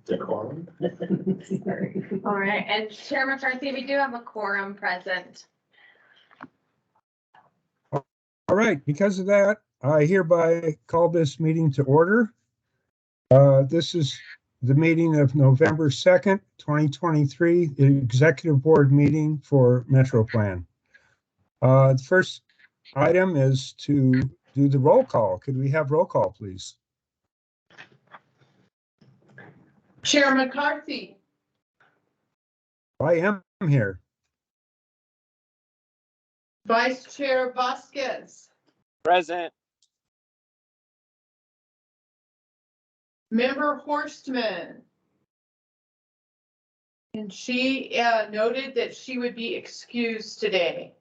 Decorum. All right, and Chair McCarthy, we do have a quorum present. All right, because of that, I hereby call this meeting to order. This is the meeting of November 2nd, 2023, the Executive Board meeting for MetroPlan. The first item is to do the roll call. Could we have roll call, please? Chair McCarthy, I am here. Vice Chair Vasquez, Present. Member Horstman. And she noted that she would be excused today.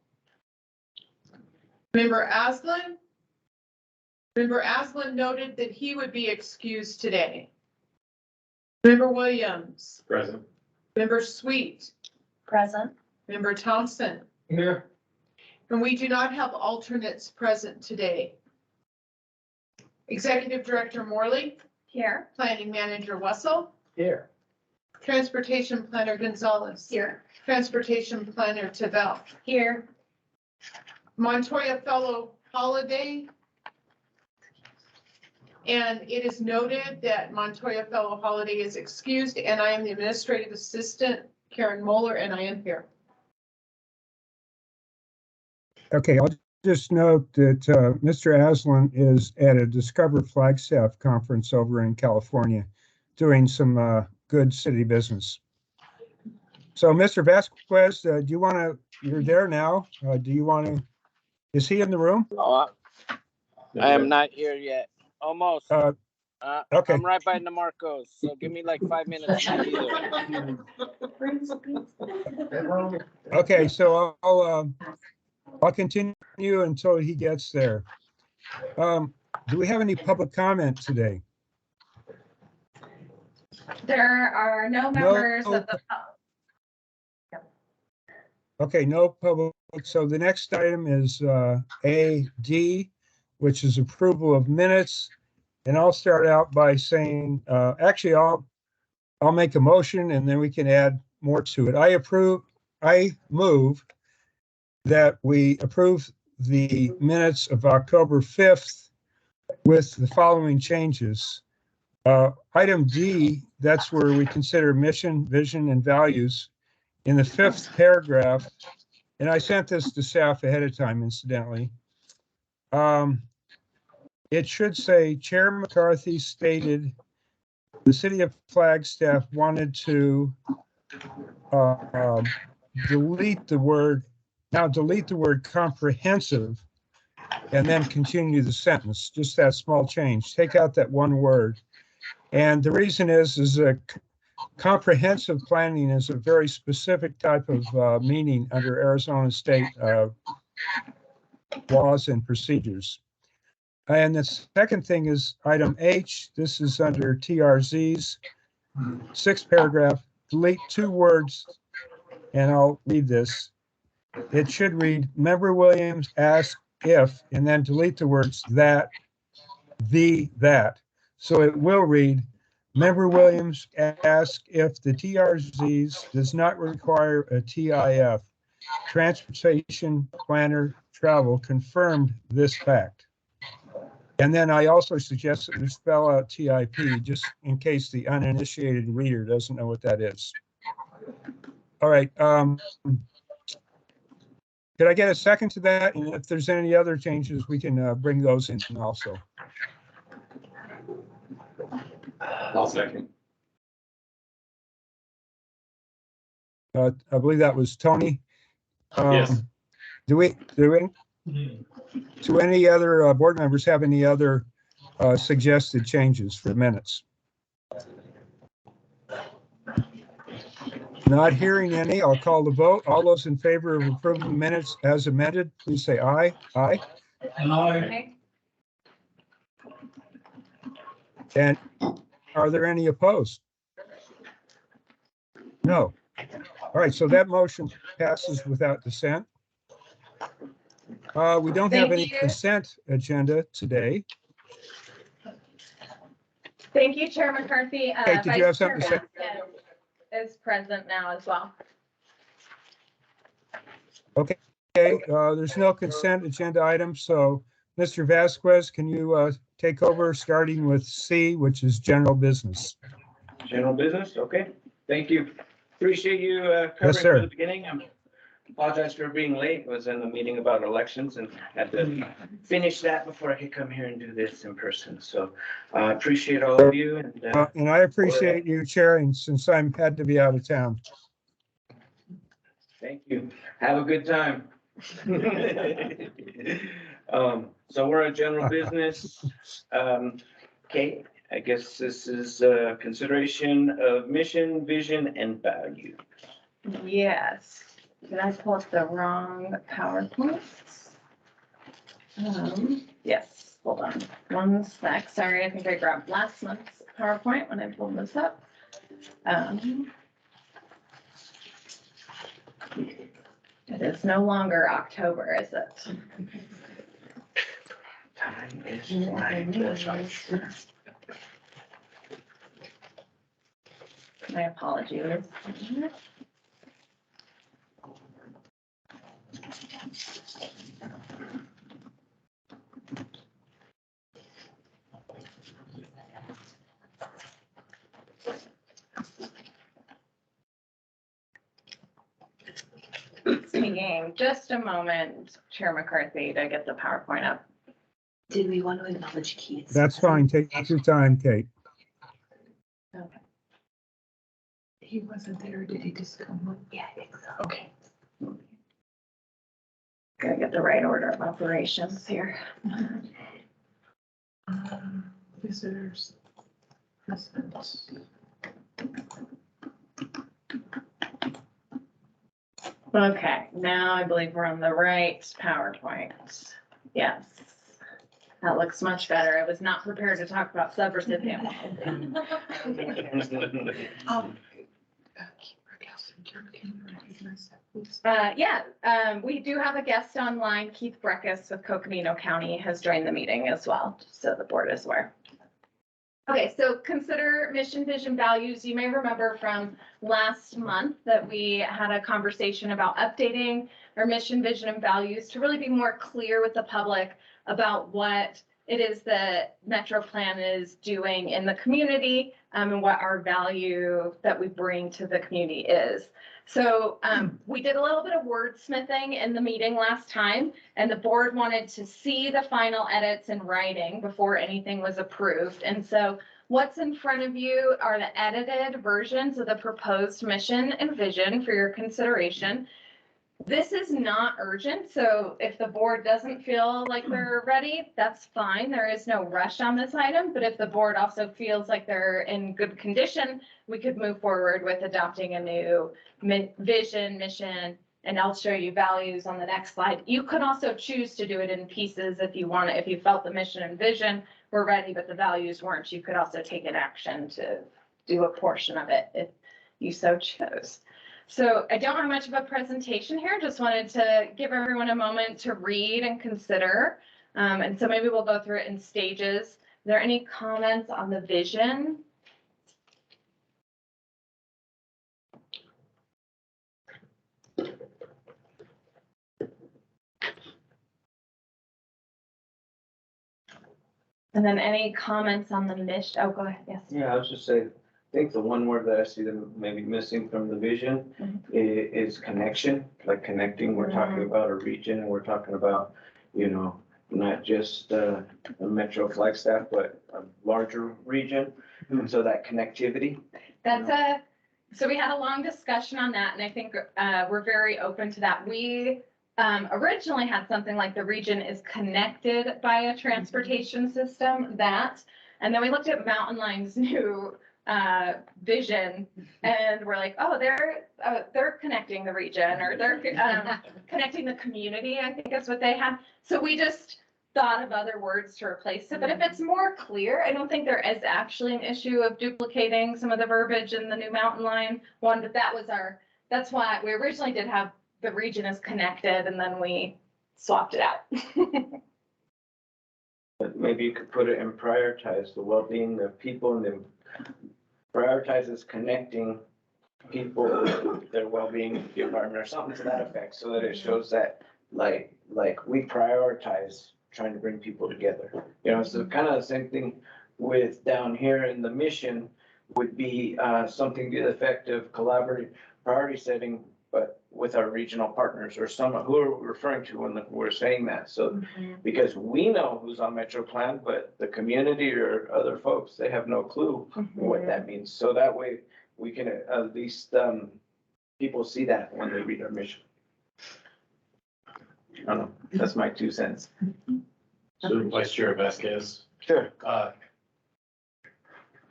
Member Aslan. Member Aslan noted that he would be excused today. Member Williams. Present. Member Sweet. Present. Member Thompson. Here. And we do not have alternates present today. Executive Director Morley. Here. Planning Manager Wessel. Here. Transportation Planner Gonzalez. Here. Transportation Planner Tavel. Here. Montoya Fellow Holiday. And it is noted that Montoya Fellow Holiday is excused, and I am the Administrative Assistant, Karen Moeller, and I am here. Okay, I'll just note that Mr. Aslan is at a Discover Flagstaff conference over in California, doing some good city business. So, Mr. Vasquez, do you want to, you're there now. Do you want to, is he in the room? Oh, I am not here yet. Almost. Okay. I'm right by DeMarco's, so give me like 5 minutes to be there. Okay, so I'll continue until he gets there. Do we have any public comment today? There are no members of the. Okay, no public. So the next item is AD, which is approval of minutes. And I'll start out by saying, actually, I'll make a motion and then we can add more to it. I move that we approve the minutes of October 5th with the following changes. Item D, that's where we consider mission, vision, and values. In the 5th paragraph, and I sent this to staff ahead of time, incidentally. It should say, Chair McCarthy stated the city of Flagstaff wanted to delete the word comprehensive and then continue the sentence, just that small change. Take out that one word. And the reason is that comprehensive planning is a very specific type of meaning under Arizona state laws and procedures. And the second thing is item H. This is under TRZ's 6th paragraph. Delete 2 words, and I'll read this. It should read, Member Williams asked if, and then delete the words that. So it will read, Member Williams asked if the TRZs does not require a TIF. Transportation Planner Travel confirmed this fact. And then I also suggest that we spell out TIP just in case the uninitiated reader doesn't know what that is. All right. Could I get a second to that? And if there's any other changes, we can bring those in also. I'll second. I believe that was Tony. Yes. Do any other board members have any other suggested changes for minutes? Not hearing any, I'll call the vote. All those in favor of approving the minutes as amended, please say aye. Aye. Aye. And are there any opposed? No. All right, so that motion passes without dissent. We don't have any consent agenda today. Thank you, Chair McCarthy. Kate, did you have Vice Chair something to say? Vasquez is present now as well. Okay, there's no consent agenda items, so Mr. Vasquez, can you take over starting with C, which is general business? General business, okay, thank you. Appreciate you covering sir. from the beginning. I apologize for being late. I was in a meeting about elections and had to finish that before I could come here and do this in person. So I appreciate all of you and And I appreciate you chairing since I'm had to be out of town. thank you. Have a good time. So we're on general business. Kate, I guess this is consideration of mission, vision, and value. Yes. Did I pull up the wrong PowerPoint? Yes, hold on one sec. Sorry, I think I grabbed last month's PowerPoint when I pulled this up. It is no longer October, is it? Time is flying. My apologies. Taking just a moment, Chair McCarthy, to get the PowerPoint up. Did we want to acknowledge Keith's? That's fine. Take your time, Kate. Okay. He wasn't there. Did he just come? Yeah, I think so. Okay. Gotta get the right order of operations here. Visitors. Husbands. Okay, now I believe we're on the right PowerPoint. Yes. That looks much better. I was not prepared to talk about subrecipient. We do have a guest online. Keith Breckus with Coconino County has joined the meeting as well, so the board is aware. Okay, so consider mission, vision, values. You may remember from last month that we had a conversation about updating our mission, vision, and values to really be more clear with the public about what it is that MetroPlan is doing in the community and what our value that we bring to the community is. So we did a little bit of wordsmithing in the meeting last time, and the board wanted to see the final edits in writing before anything was approved. And so what's in front of you are the edited versions of the proposed mission and vision for your consideration. This is not urgent, so if the board doesn't feel like they're ready, that's fine. There is no rush on this item, but if the board also feels like they're in good condition, we could move forward with adopting a new vision, mission, and I'll show you values on the next slide. You could also choose to do it in pieces if you want, if you felt the mission and vision were ready, but the values weren't. You could also take an action to do a portion of it if you so chose. So I don't have much of a presentation here, just wanted to give everyone a moment to read and consider. And so maybe we'll go through it in stages. Are there any comments on the vision? And then any comments on the mission? Oh, go ahead, yes. Yeah, I was just saying, I think the one word that I see them maybe missing from the vision is connection, like connecting. We're talking about a region and we're talking about, you know, not just a Metro Flagstaff, but a larger region. And so that connectivity. That's so we had a long discussion on that, and I think we're very open to that. We originally had something like the region is connected by a transportation system, and then we looked at Mountain Line's new vision, and we're like, oh, they're connecting the region, or they're connecting the community, I think that's what they have. So we just thought of other words to replace it, but if it's more clear, I don't think there is actually an issue of duplicating some of the verbiage in the new Mountain Line one, but that's why we originally did have the region is connected, and then we swapped it out. But maybe you could put it and prioritize the well-being of people and then prioritizes connecting people, their well-being with the environment or something to that effect, so that it shows that like we prioritize trying to bring people together. You know, so kind of the same thing with down here in the mission would be something to the effect of collaborative priority setting, but with our regional partners or someone who are referring to when we're saying that. So because we know who's on MetroPlan, but the community or other folks, they have no clue what that means. So that way we can at least people see that when they read our mission. I don't know, that's my 2 cents. So Vice Chair Vasquez, Sure.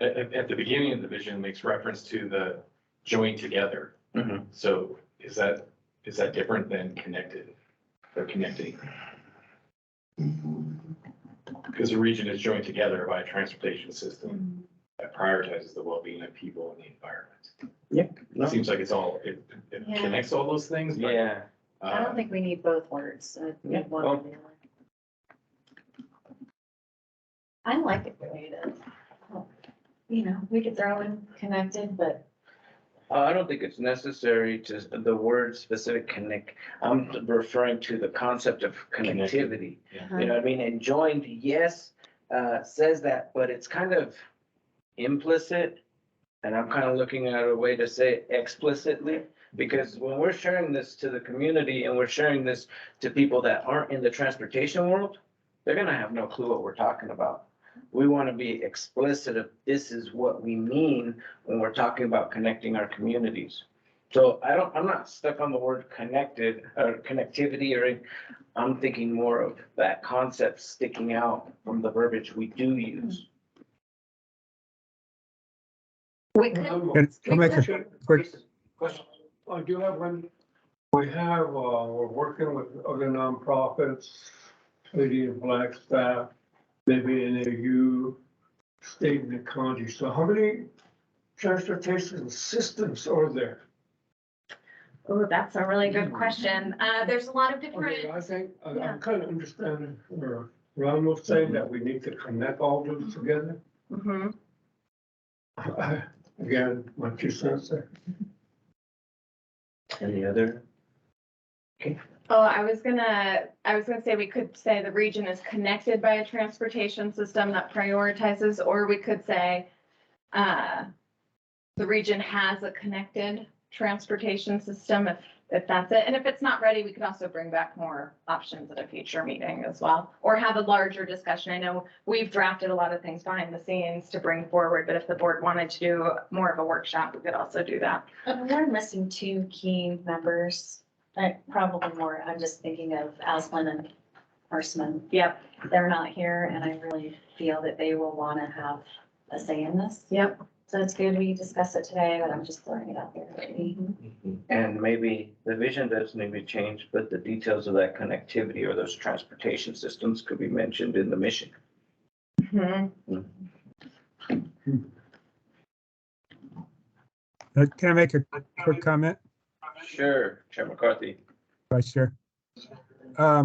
at the beginning of the vision makes reference to the join together. Mhm. So is that different than connected or connecting? Because the region is joined together by a transportation system that prioritizes the well-being of people and the environment. Yeah. It seems like it Yeah. connects all those things, but. Yeah. I don't think we need both words. I Yeah, need one or the other. I like it the way it is. You know, we could throw in connected, but I don't think it's necessary to the word specific connect. I'm referring to the concept of connectivity. Yeah. You know what I mean? And joined, yes, says that, but it's kind of implicit. And I'm kind of looking at a way to say it explicitly, because when we're sharing this to the community and we're sharing this to people that aren't in the transportation world, they're gonna have no clue what we're talking about. We want to be explicit of this is what we mean when we're talking about connecting our communities. So I'm not stuck on the word connected or connectivity or I'm thinking more of that concept sticking out from the verbiage we do use. We could, I'll make a quick, Question. I do have one. We have, we're working with other nonprofits, Lady in Black staff, maybe NAU, state and the county. So how many transportation systems are there? oh, that's a really good question. There's a lot of I mean, different, I think, Yeah. I'm kind of understanding where Ron was saying that we need to connect all those together. Mhm. Again, my 2 cents there. Any other? Oh, I was gonna say we could say the region is connected by a transportation system that prioritizes, or we could say, the region has a connected transportation system, if that's it. And if it's not ready, we could also bring back more options at a future meeting as well, or have a larger discussion. I know we've drafted a lot of things behind the scenes to bring forward, but if the board wanted to do more of a workshop, we could also do that. we're missing 2 key members. Probably more. I'm just thinking of Aslan and Horseman. Yep, They're not here and I really feel that they will want to have a say in this. yep. So it's good we discuss it today, but I'm just throwing it out there. And maybe the vision doesn't need to change, but the details of that connectivity or those transportation systems could be mentioned in the mission. Mhm. can I make a quick comment, Sure, Chair McCarthy. Vice Chair? I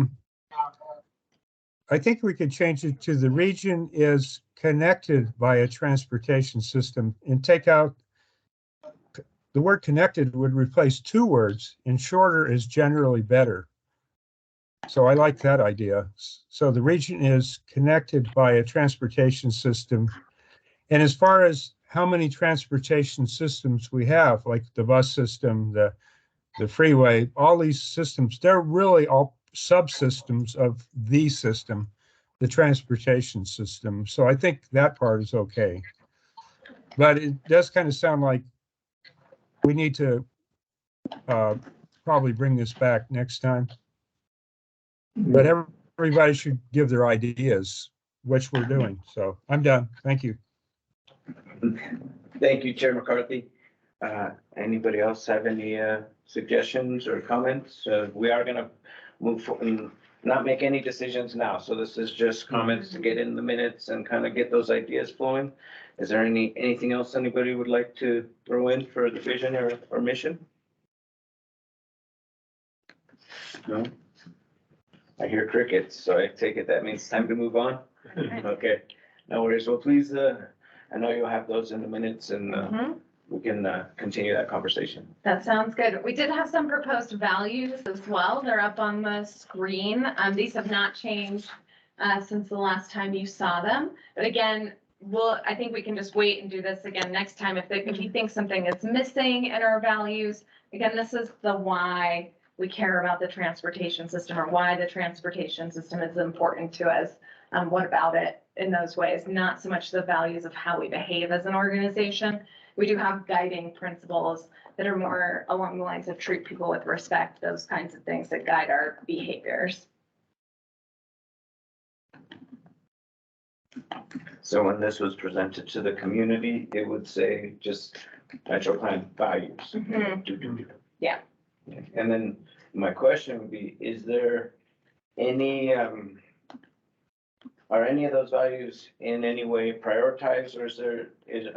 think we could change it to the region is connected by a transportation system and take out the word connected would replace 2 words and shorter is generally better. So I like that idea. So the region is connected by a transportation system. And as far as how many transportation systems we have, like the bus system, the freeway, all these systems, they're really all subsystems of the system, the transportation system. So I think that part is okay. But it does kind of sound like we need to probably bring this back next time. But everybody should give their ideas, which we're doing. So I'm done. Thank you. Thank you, Chair McCarthy. Anybody else have any suggestions or comments? We are gonna move forward, not make any decisions now. So this is just comments to get in the minutes and kind of get those ideas flowing. Is there anything else anybody would like to throw in for the vision or mission? No? I hear crickets, so I take it that means time to move on. Okay, no worries. Well, please, I know you'll have those in the minutes and Mhm. we can continue that conversation. That sounds good. We did have some proposed values as well. They're up on the screen. These have not changed since the last time you saw them. But again, I think we can just wait and do this again next time. If you think something is missing in our values, again, this is the why we care about the transportation system or why the transportation system is important to us. What about it in those ways? Not so much the values of how we behave as an organization. We do have guiding principles that are more along the lines of treat people with respect, those kinds of things that guide our behaviors. So when this was presented to the community, it would say just MetroPlan values. Mhm. Yeah. And then my question would be, is there any, are any of those values in any way prioritized, or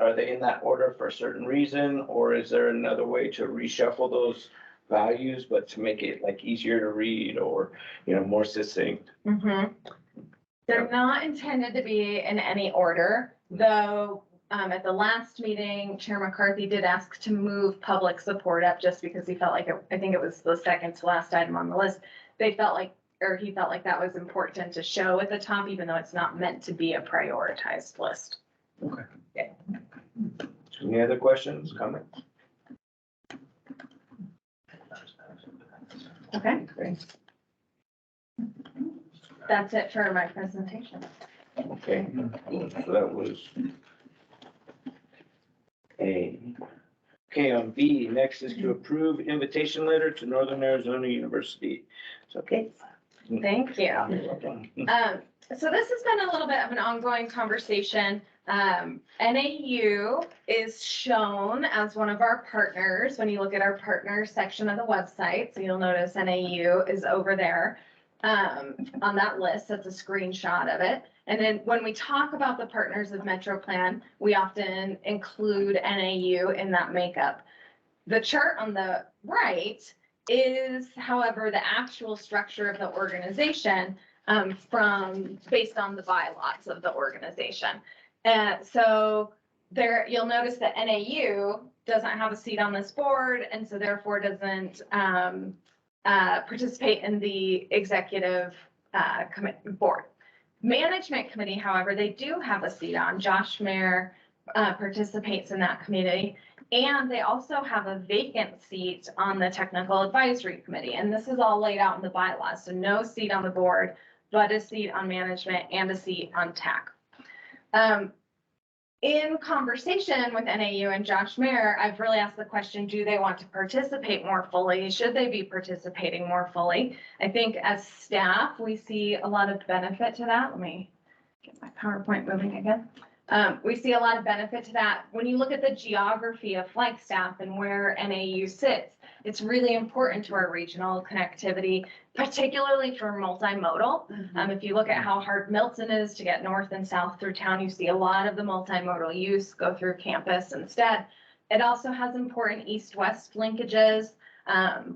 are they in that order for a certain reason? Or is there another way to reshuffle those values, but to make it like easier to read or, more succinct? Mhm. They're not intended to be in any order, though, at the last meeting, Chair McCarthy did ask to move public support up just because he felt like, I think it was the second to last item on the list. He felt like that was important to show at the top, even though it's not meant to be a prioritized list. Okay. Yeah. Any other questions, comments? Okay, great. That's it for my presentation. Okay, so that was A. Okay, on B, next is to approve invitation letter to Northern Arizona University. So, okay. Thank you. You're welcome. So this has been a little bit of an ongoing conversation. NAU is shown as one of our partners when you look at our partners section of the website. So you'll notice NAU is over there on that list. That's a screenshot of it. And then when we talk about the partners of MetroPlan, we often include NAU in that makeup. The chart on the right is, however, the actual structure of the organization based on the bylaws of the organization. So there, you'll notice that NAU doesn't have a seat on this board, and so therefore doesn't participate in the executive board. Management committee, however, they do have a seat on. Josh Mayer participates in that committee. And they also have a vacant seat on the technical advisory committee. And this is all laid out in the bylaws. So no seat on the board, but a seat on management and a seat on TAC. In conversation with NAU and Josh Mayer, I've really asked the question, do they want to participate more fully? Should they be participating more fully? I think as staff, we see a lot of benefit to that. Let me get my PowerPoint moving again. We see a lot of benefit to that. When you look at the geography of Flagstaff and where NAU sits, it's really important to our regional connectivity, particularly for multimodal. If you look at how hard Milton is to get north and south through town, you see a lot of the multimodal use go through campus instead. It also has important east-west linkages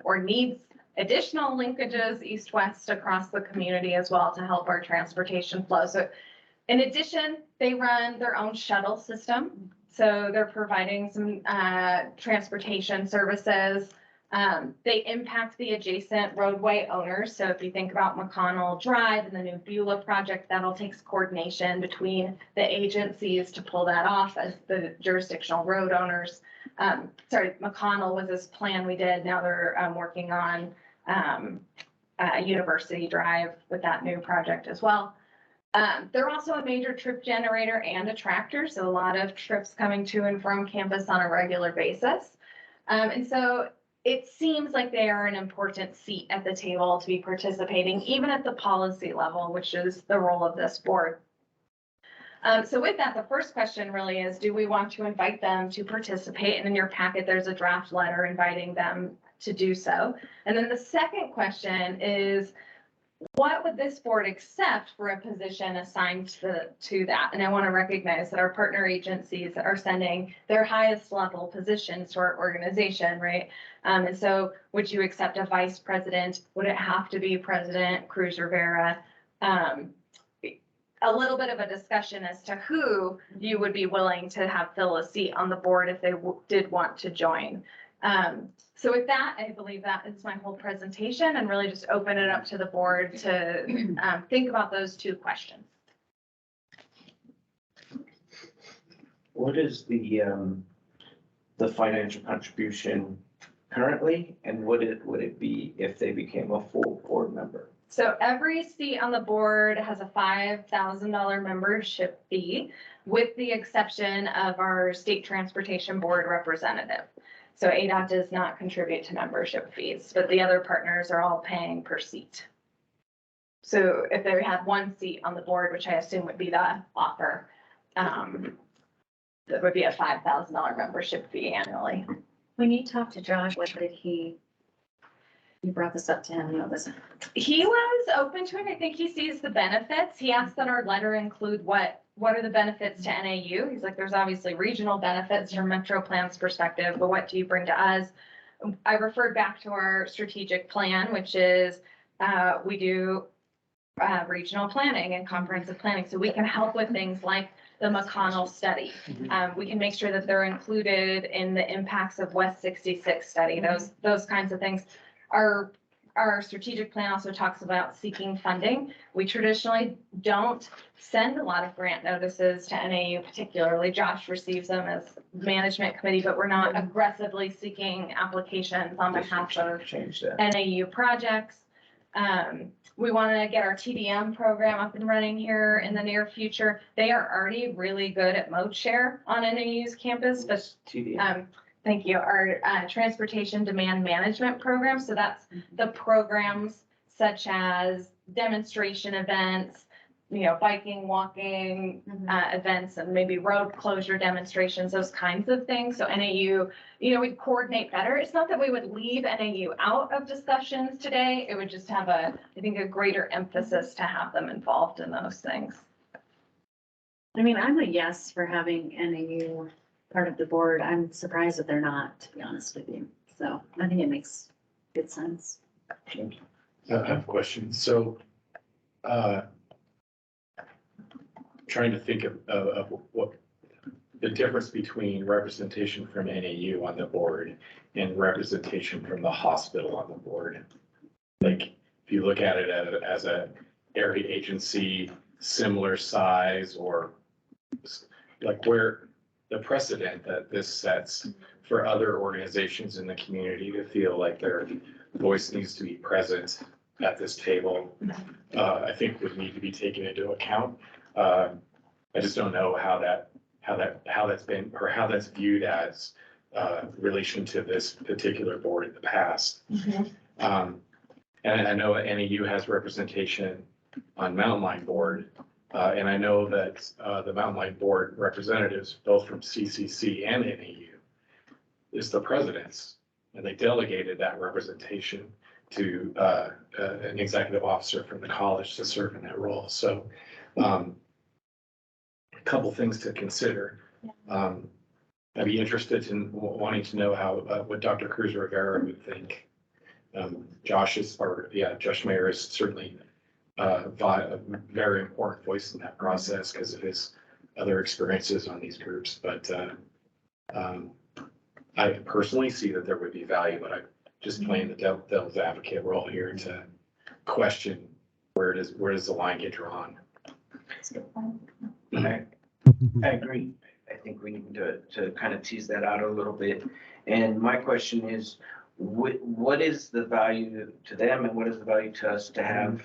or needs additional linkages east-west across the community as well to help our transportation flow. So in addition, they run their own shuttle system. So they're providing some transportation services. They impact the adjacent roadway owners. So if you think about McConnell Drive and the new Beulah project, that'll take coordination between the agencies to pull that off as the jurisdictional road owners. McConnell was this plan we did. Now they're working on University Drive with that new project as well. They're also a major trip generator and attractor, so a lot of trips coming to and from campus on a regular basis. And so it seems like they are an important seat at the table to be participating, even at the policy level, which is the role of this board. So with that, the first question really is, do we want to invite them to participate? And in your packet, there's a draft letter inviting them to do so. And then the second question is, what would this board accept for a position assigned to that? And I want to recognize that our partner agencies are sending their highest level positions to our organization, right? And so would you accept a vice president? Would it have to be President Cruz Rivera? a little bit of a discussion as to who you would be willing to have fill a seat on the board if they did want to join. So with that, I believe that is my whole presentation, and really just open it up to the board to think about those two questions. What is the financial contribution currently, and would it be if they became a full board member? So every seat on the board has a $5,000 membership fee, with the exception of our state transportation board representative. So ADOT does not contribute to membership fees, but the other partners are all paying per seat. So if they had one seat on the board, which I assume would be the offer, that would be a $5,000 membership fee annually. When you talked to Josh, what did you brought this up to him, you know, this, He was open to it. I think he sees the benefits. He asked that our letter include what are the benefits to NAU? He's like, there's obviously regional benefits from MetroPlan's perspective, but what do you bring to us? I referred back to our strategic plan, which is we do regional planning and comprehensive planning. So we can help with things like the McConnell study. We can make sure that they're included in the impacts of West 66 study, those kinds of things. Our strategic plan also talks about seeking funding. We traditionally don't send a lot of grant notices to NAU particularly. Josh receives them as management committee, but we're not aggressively seeking applications on behalf of Change that. NAU projects. We want to get our TDM program up and running here in the near future. They are already really good at mode share on NAU's campus, but TD. thank you, our transportation demand management program. So that's the programs such as demonstration events, you know, biking, walking events, and maybe road closure demonstrations, those kinds of things. So NAU, you know, we'd coordinate better. It's not that we would leave NAU out of discussions today. It would just have I think a greater emphasis to have them involved in those things. I mean, I'm a yes for having NAU part of the board. I'm surprised that they're not, to be honest with you. So I think it makes good sense. I have a question. So, trying to think of what the difference between representation from NAU on the board and representation from the hospital on the board. Like, if you look at it as a area agency, similar size, or like where the precedent that this sets for other organizations in the community to feel like their voice needs to be present at this table, I think would need to be taken into account. I just don't know how that's been, or how that's viewed as relation to this particular board in the past. And I know that NAU has representation on Mountain Line Board, and I know that the Mountain Line Board representatives, both from CCC and NAU, is the president's, and they delegated that representation to an executive officer from the college to serve in that role. So a couple things to consider. I'd be interested in wanting to know how what Dr. Cruz Rivera would think. Josh Mayer is certainly a very important voice in that process because of his other experiences on these groups. But I personally see that there would be value, but I'm just playing the devil's advocate role here to question where does the line get drawn. I agree. I think we need to kind of tease that out a little bit. And my question is, what is the value to them and what is the value to us to have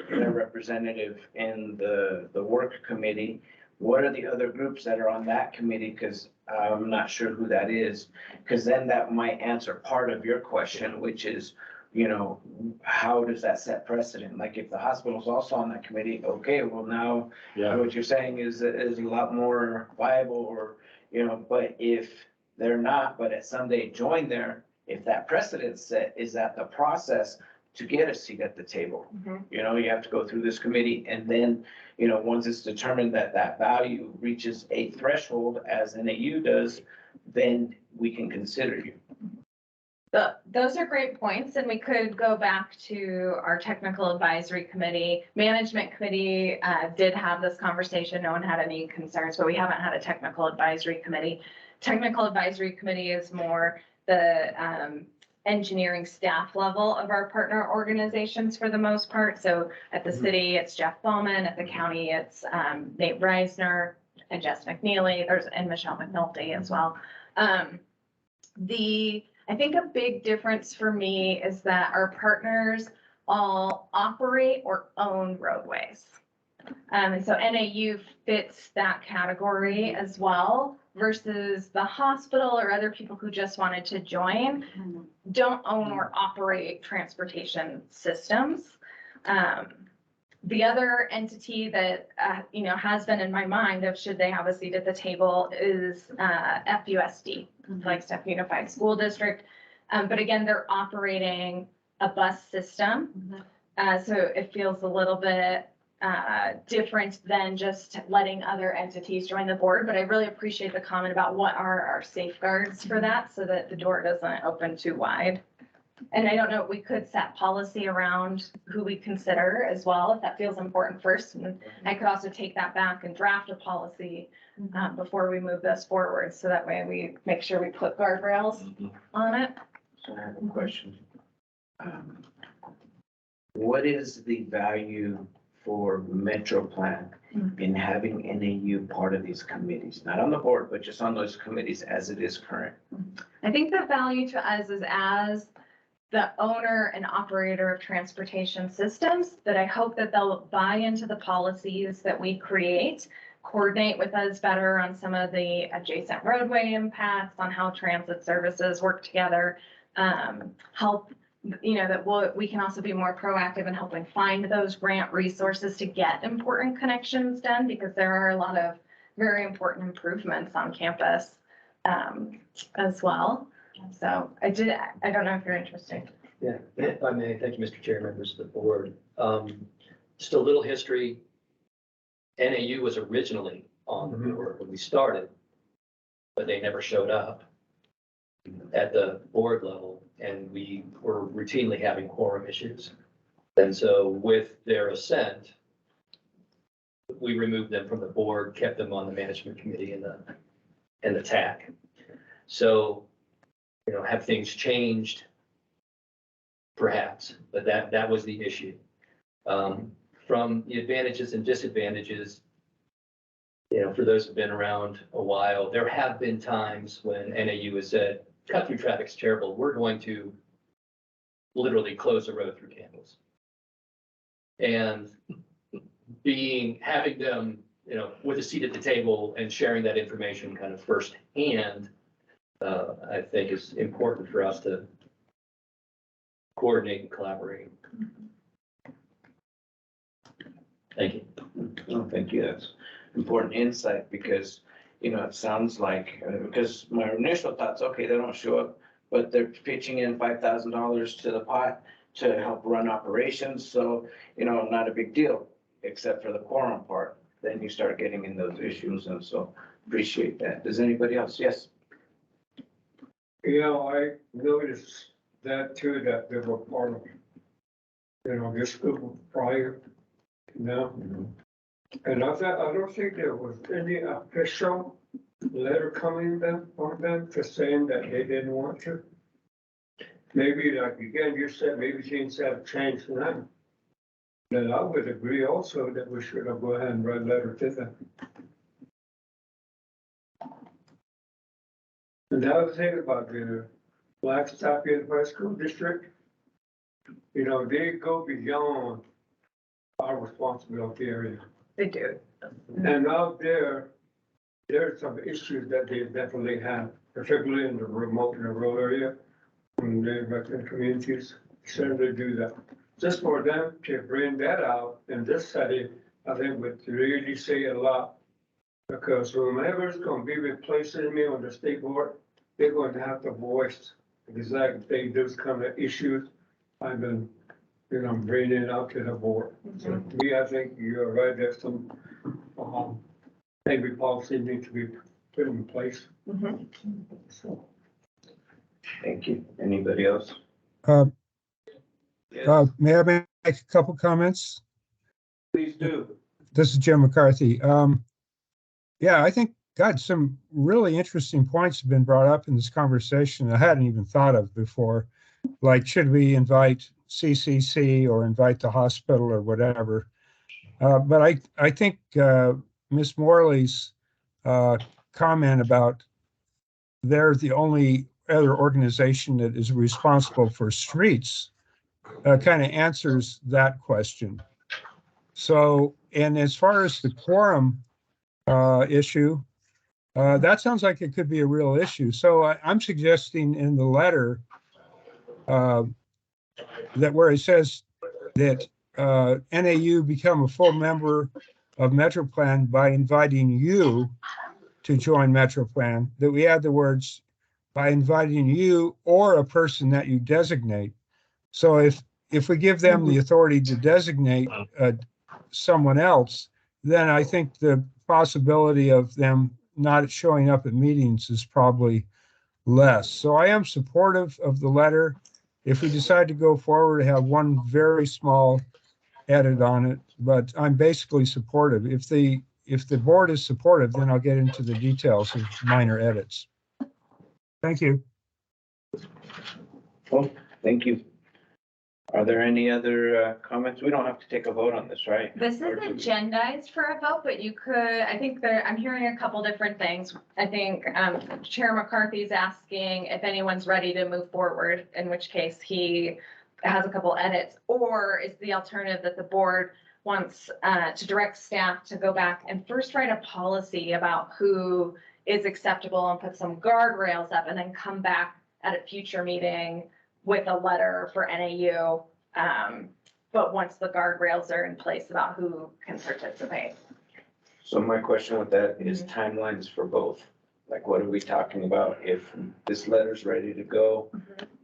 their representative in the work committee? What are the other groups that are on that committee? Because I'm not sure who that is. Because then that might answer part of your question, which is, you know, how does that set precedent? Like if the hospital's also on that committee, okay, well now what you're saying is a lot more viable, or, you know, but if they're not, but at someday join there, if that precedent set, is that the process to get a seat at the table? You know, you have to go through this committee, and then, you know, once it's determined that that value reaches a threshold as NAU does, then we can consider you. Those are great points, and we could go back to our technical advisory committee. Management committee did have this conversation. No one had any concerns, but we haven't had a technical advisory committee. Technical advisory committee is more the engineering staff level of our partner organizations for the most part. So at the city, it's Jeff Bowman. At the county, it's Nate Reisner and Jess McNeely. And Michelle McNulty as well. I think a big difference for me is that our partners all operate or own roadways. And so NAU fits that category as well versus the hospital or other people who just wanted to join don't own or operate transportation systems. The other entity that, has been in my mind of should they have a seat at the table is FUSD, Flagstaff Unified School District. But again, they're operating a bus system. So it feels a little bit different than just letting other entities join the board. But I really appreciate the comment about what are our safeguards for that so that the door doesn't open too wide. And I don't know, we could set policy around who we consider as well, if that feels important first. And I could also take that back and draft a policy before we move this forward. So that way we make sure we put guardrails on it. So I have a question. What is the value for MetroPlan in having NAU part of these committees? Not on the board, but just on those committees as it is current. I think the value to us is as the owner and operator of transportation systems, that I hope that they'll buy into the policies that we create, coordinate with us better on some of the adjacent roadway impacts, on how transit services work together, help, that we can also be more proactive in helping find those grant resources to get important connections done, because there are a lot of very important improvements on campus as well. So I don't know if you're interested. Yeah, if I may, thank you, Mr. Chair, members of the board. Just a little history. NAU was originally on the board when we started, but they never showed up at the board level, and we were routinely having quorum issues. And so with their assent, we removed them from the board, kept them on the management committee and the TAC. So, have things changed? Perhaps, but that was the issue. From the advantages and disadvantages, for those who've been around a while, there have been times when NAU has said, cut through traffic's terrible. We're going to literally close the road through campus. And having them, with a seat at the table and sharing that information kind of firsthand, I think is important for us to coordinate and collaborate. Thank you. Oh, thank you. That's important insight because, it sounds like, because my initial thoughts, okay, they don't show up, but they're pitching in $5,000 to the pot to help run operations. So, not a big deal, except for the quorum part. Then you start getting in those issues. And so appreciate that. Does anybody else? Yes. I noticed that too, that they were part of, this group prior, And I don't think there was any official letter coming from them for saying that they didn't want to. Maybe like again, you said, maybe things have changed now. Then I would agree also that we should have go ahead and write a letter to them. And the other thing about the Flagstaff Unified School District, they go beyond our responsibility area. They do. And out there are some issues that they definitely have, particularly in the remote and rural area, and the veteran communities, certainly do that. Just for them to bring that out in this setting, I think would really say a lot. Because whomever's going to be replacing me on the state board, they're going to have to voice exactly those kind of issues I've been, bringing out to the board. So to me, I think you're right. There's some maybe policy needs to be put in place. Mm-hmm. So Thank you. Anybody else? Uh, Yes, May I make a couple comments? please do. This is Jim McCarthy. Yeah, I think, God, some really interesting points have been brought up in this conversation I hadn't even thought of before. Like, should we invite CCC or invite the hospital or whatever? But I think Ms. Morley's comment about they're the only other organization that is responsible for streets kind of answers that question. So, and as far as the quorum issue, that sounds like it could be a real issue. So I'm suggesting in the letter that where it says that NAU become a full member of MetroPlan by inviting you to join MetroPlan, that we add the words by inviting you or a person that you designate. So if we give them the authority to designate someone else, then I think the possibility of them not showing up at meetings is probably less. So I am supportive of the letter. If we decide to go forward, I have one very small edit on it, but I'm basically supportive. If the board is supportive, then I'll get into the details of minor edits. Thank you. Well, thank you. Are there any other comments? We don't have to take a vote on this, right? This is Or do we? agendized for a vote, but you could, I think I'm hearing a couple different things. I think Chair McCarthy's asking if anyone's ready to move forward, in which case he has a couple edits, or is the alternative that the board wants to direct staff to go back and first write a policy about who is acceptable and put some guardrails up, and then come back at a future meeting with a letter for NAU. But once the guardrails are in place about who can participate. So my question with that is timelines for both. Like, what are we talking about? If this letter's ready to go,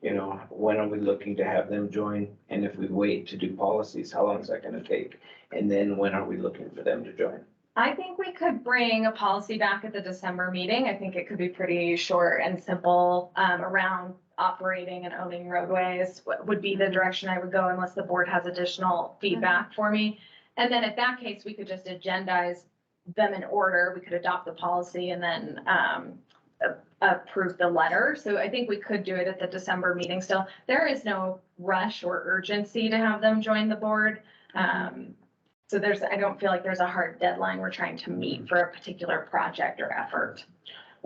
you know, when are we looking to have them join? And if we wait to do policies, how long is that gonna take? And then when are we looking for them to join? I think we could bring a policy back at the December meeting. I think it could be pretty short and simple around operating and owning roadways would be the direction I would go unless the board has additional feedback for me. And then in that case, we could just agendize them in order. We could adopt the policy and then approve the letter. So I think we could do it at the December meeting still. There is no rush or urgency to have them join the board. So I don't feel like there's a hard deadline we're trying to meet for a particular project or effort.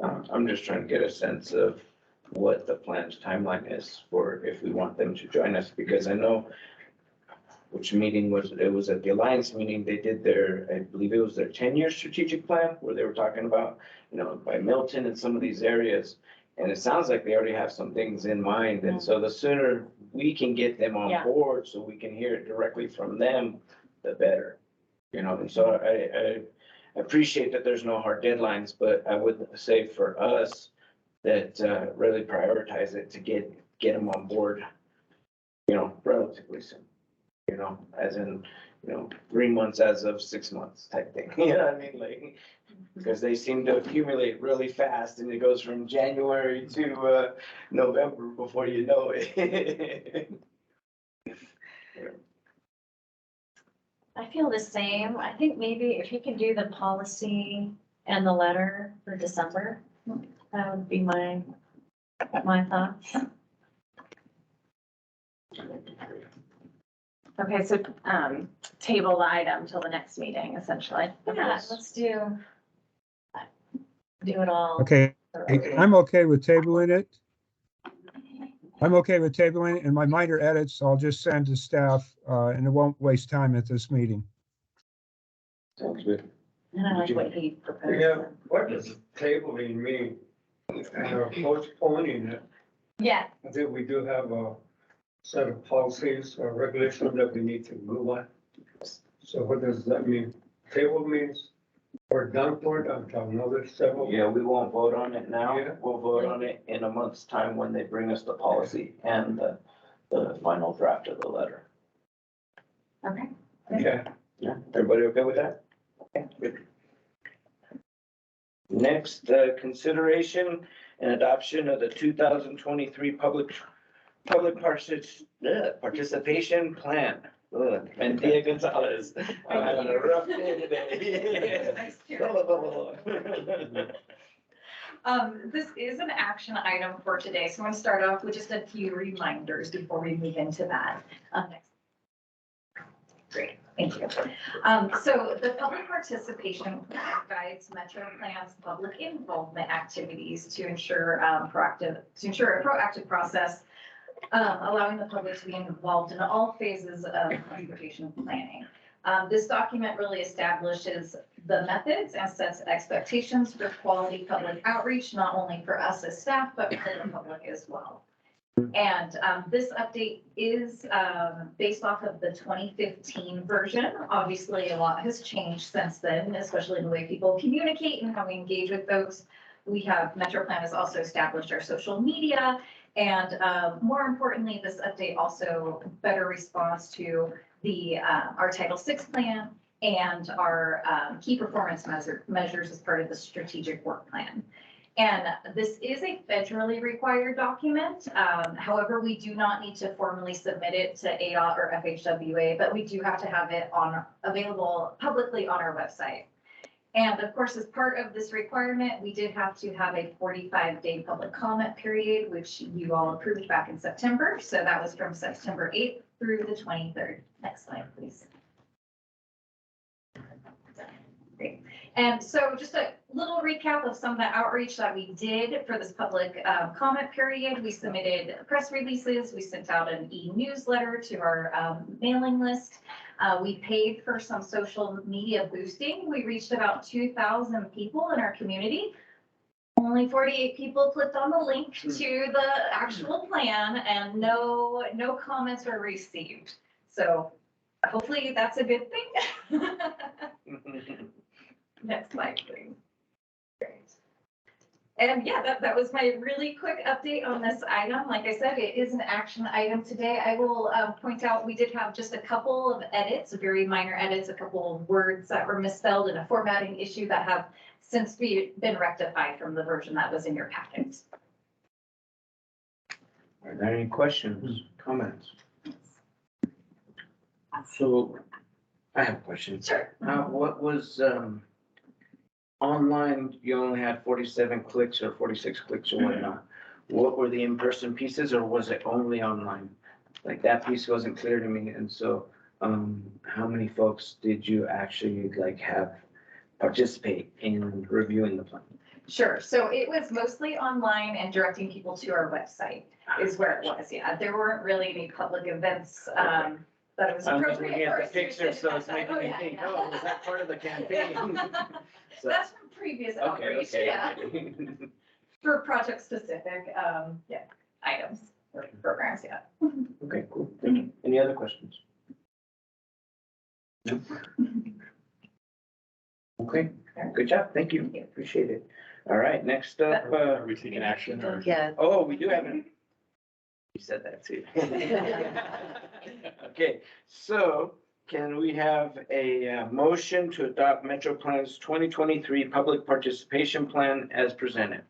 I'm just trying to get a sense of what the plan's timeline is for if we want them to join us, because I know which meeting was it? It was at the Alliance meeting. They did their, I believe it was their 10-year strategic plan where they were talking about, you know, by Milton and some of these areas. And it sounds like they already have some things in mind. And so the sooner we can get them on Yeah. board so we can hear it directly from them, the better. You know, and so I appreciate that there's no hard deadlines, but I would say for us that really prioritize it to get them on board, you know, relatively soon. You know, as in, you know, 3 months as of 6 months type thing. You know what I mean? Like, because they seem to accumulate really fast and it goes from January to November before you know it. I feel the same. I think maybe if you can do the policy and the letter for December, that would be my thoughts. Okay, so table the item till the next meeting, essentially. Yeah, let's do it all. Okay, I'm okay with tabling it. I'm okay with tabling it, and my minor edits, I'll just send to staff, and it won't waste time at this meeting. Sounds good. And I like what he proposed. Yeah, what does tabling mean? Postponing it. Yeah, I think we do have a set of policies or regulations that we need to move on. So what does that mean? Table means we're done for it until another several. Yeah, we won't vote on it now. Yeah. We'll vote on it in a month's time when they bring us the policy and the final draft of the letter. okay. Yeah. Yeah, everybody okay with that? Okay, good. Next, consideration and adoption of the 2023 participation plan. Mentia Gonzalez. I'm having a rough day today. This is an action item for today, so I'm gonna start off with just a few reminders before we move into that. Next. Great, thank you. So the public participation plan guides MetroPlan's public involvement activities to ensure a proactive process, allowing the public to be involved in all phases of transportation planning. This document really establishes the methods and sets expectations for quality public outreach, not only for us as staff, but for the public as well. And this update is based off of the 2015 version. Obviously, a lot has changed since then, especially in the way people communicate and how we engage with folks. MetroPlan has also established our social media, and more importantly, this update also better responds to our Title VI plan and our key performance measures as part of the strategic work plan. And this is a federally required document. However, we do not need to formally submit it to ADOT or FHWA, but we do have to have it available publicly on our website. And of course, as part of this requirement, we did have to have a 45-day public comment period, which you all approved back in September. So that was from September 8th through the 23rd. Next slide, please. Great. And so just a little recap of some of the outreach that we did for this public comment period. We submitted press releases. We sent out an e-newsletter to our mailing list. We paid for some social media boosting. We reached about 2,000 people in our community. Only 48 people clicked on the link to the actual plan, and no comments were received. So hopefully that's a good thing. Next slide, please. Great. And yeah, that was my really quick update on this item. Like I said, it is an action item today. I will point out we did have just a couple of edits, very minor edits, a couple of words that were misspelled and a formatting issue that have since been rectified from the version that was in your packet. Are there any questions, comments? So I have a question. Sure. What was, online, you only had 47 clicks or 46 clicks or whatnot. What were the in-person pieces, or was it only online? Like, that piece wasn't clear to me. And so, how many folks did you actually have participate in reviewing the plan? Sure. So it was mostly online and directing people to our website is where it was. Yeah, there weren't really any public events that it was I'm just appropriate. looking at the for us to picture, so it's send making out. me think, oh, was that part of the campaign? So, That's from previous okay, outreach, okay. yeah, for project specific, items or programs, yeah. Okay, cool. Thank you. Any other questions? No? Okay, good job. Thank you. Appreciate it. All right, next up, Are we taking action or? Yeah. oh, we do have it. You said that too. Okay, so can we have a motion to adopt MetroPlan's 2023 Public Participation Plan as presented?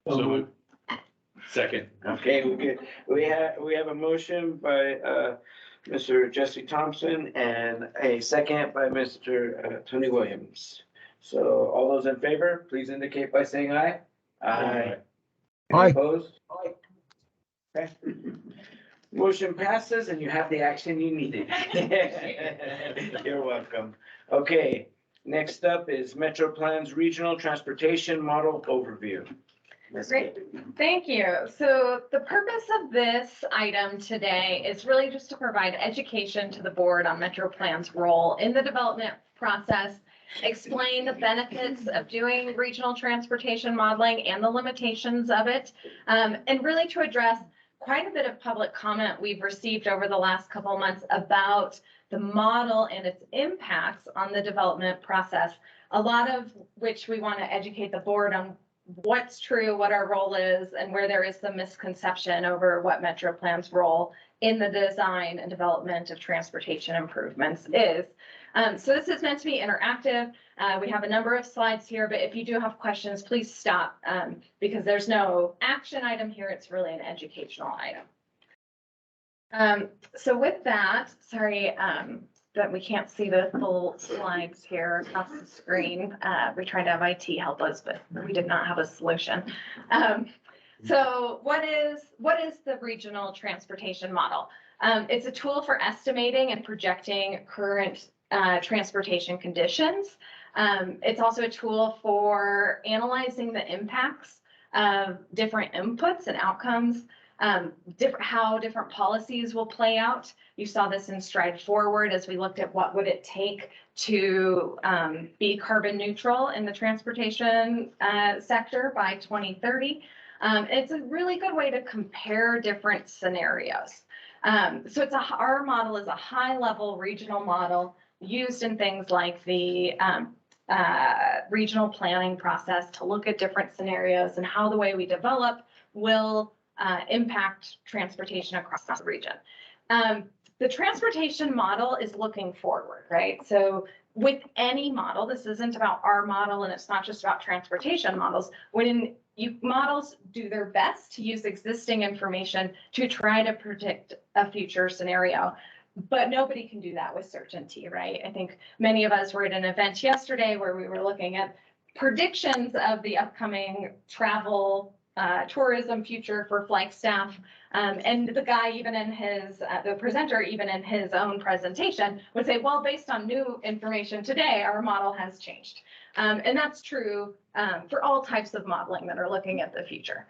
So moved. Second. Okay, we have a motion by Mr. Jesse Thompson and a second by Mr. Tony Williams. So all those in favor, please indicate by saying aye. Aye. Any Aye. opposed? Okay. Motion passes and you have the action you needed. You're welcome. Okay, next up is MetroPlan's Regional Transportation Model Overview. Ms. Great, thank you. So the purpose of this item today is really just to provide education to the board on MetroPlan's role in the development process, explain the benefits of doing regional transportation modeling and the limitations of it, and really to address quite a bit of public comment we've received over the last couple of months about the model and its impacts on the development process, a lot of which we want to educate the board on what's true, what our role is, and where there is some misconception over what MetroPlan's role in the design and development of transportation improvements is. So this is meant to be interactive. We have a number of slides here, but if you do have questions, please stop, because there's no action item here. It's really an educational item. So with that, sorry, that we can't see the full slides here across the screen. We tried to have IT help us, but we did not have a solution. So what is the regional transportation model? It's a tool for estimating and projecting current transportation conditions. It's also a tool for analyzing the impacts of different inputs and outcomes, how different policies will play out. You saw this in Stride Forward as we looked at what would it take to be carbon neutral in the transportation sector by 2030. It's a really good way to compare different scenarios. So our model is a high-level regional model used in things like the regional planning process to look at different scenarios and how the way we develop will impact transportation across the region. The transportation model is looking forward, right? So with any model, this isn't about our model and it's not just about transportation models. When models do their best to use existing information to try to predict a future scenario, but nobody can do that with certainty, right? I think many of us were at an event yesterday where we were looking at predictions of the upcoming travel tourism future for Flagstaff. And the guy, even in his, the presenter, even in his own presentation would say, well, based on new information today, our model has changed. And that's true for all types of modeling that are looking at the future.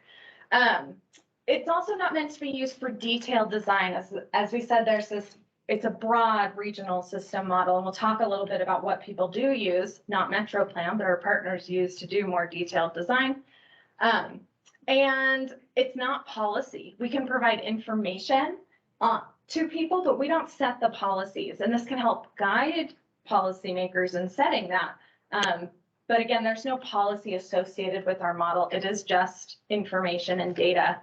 It's also not meant to be used for detailed design. As we said, it's a broad regional system model, and we'll talk a little bit about what people do use, not MetroPlan, but our partners use to do more detailed design. And it's not policy. We can provide information to people, but we don't set the policies. And this can help guide policymakers in setting that. But again, there's no policy associated with our model. It is just information and data.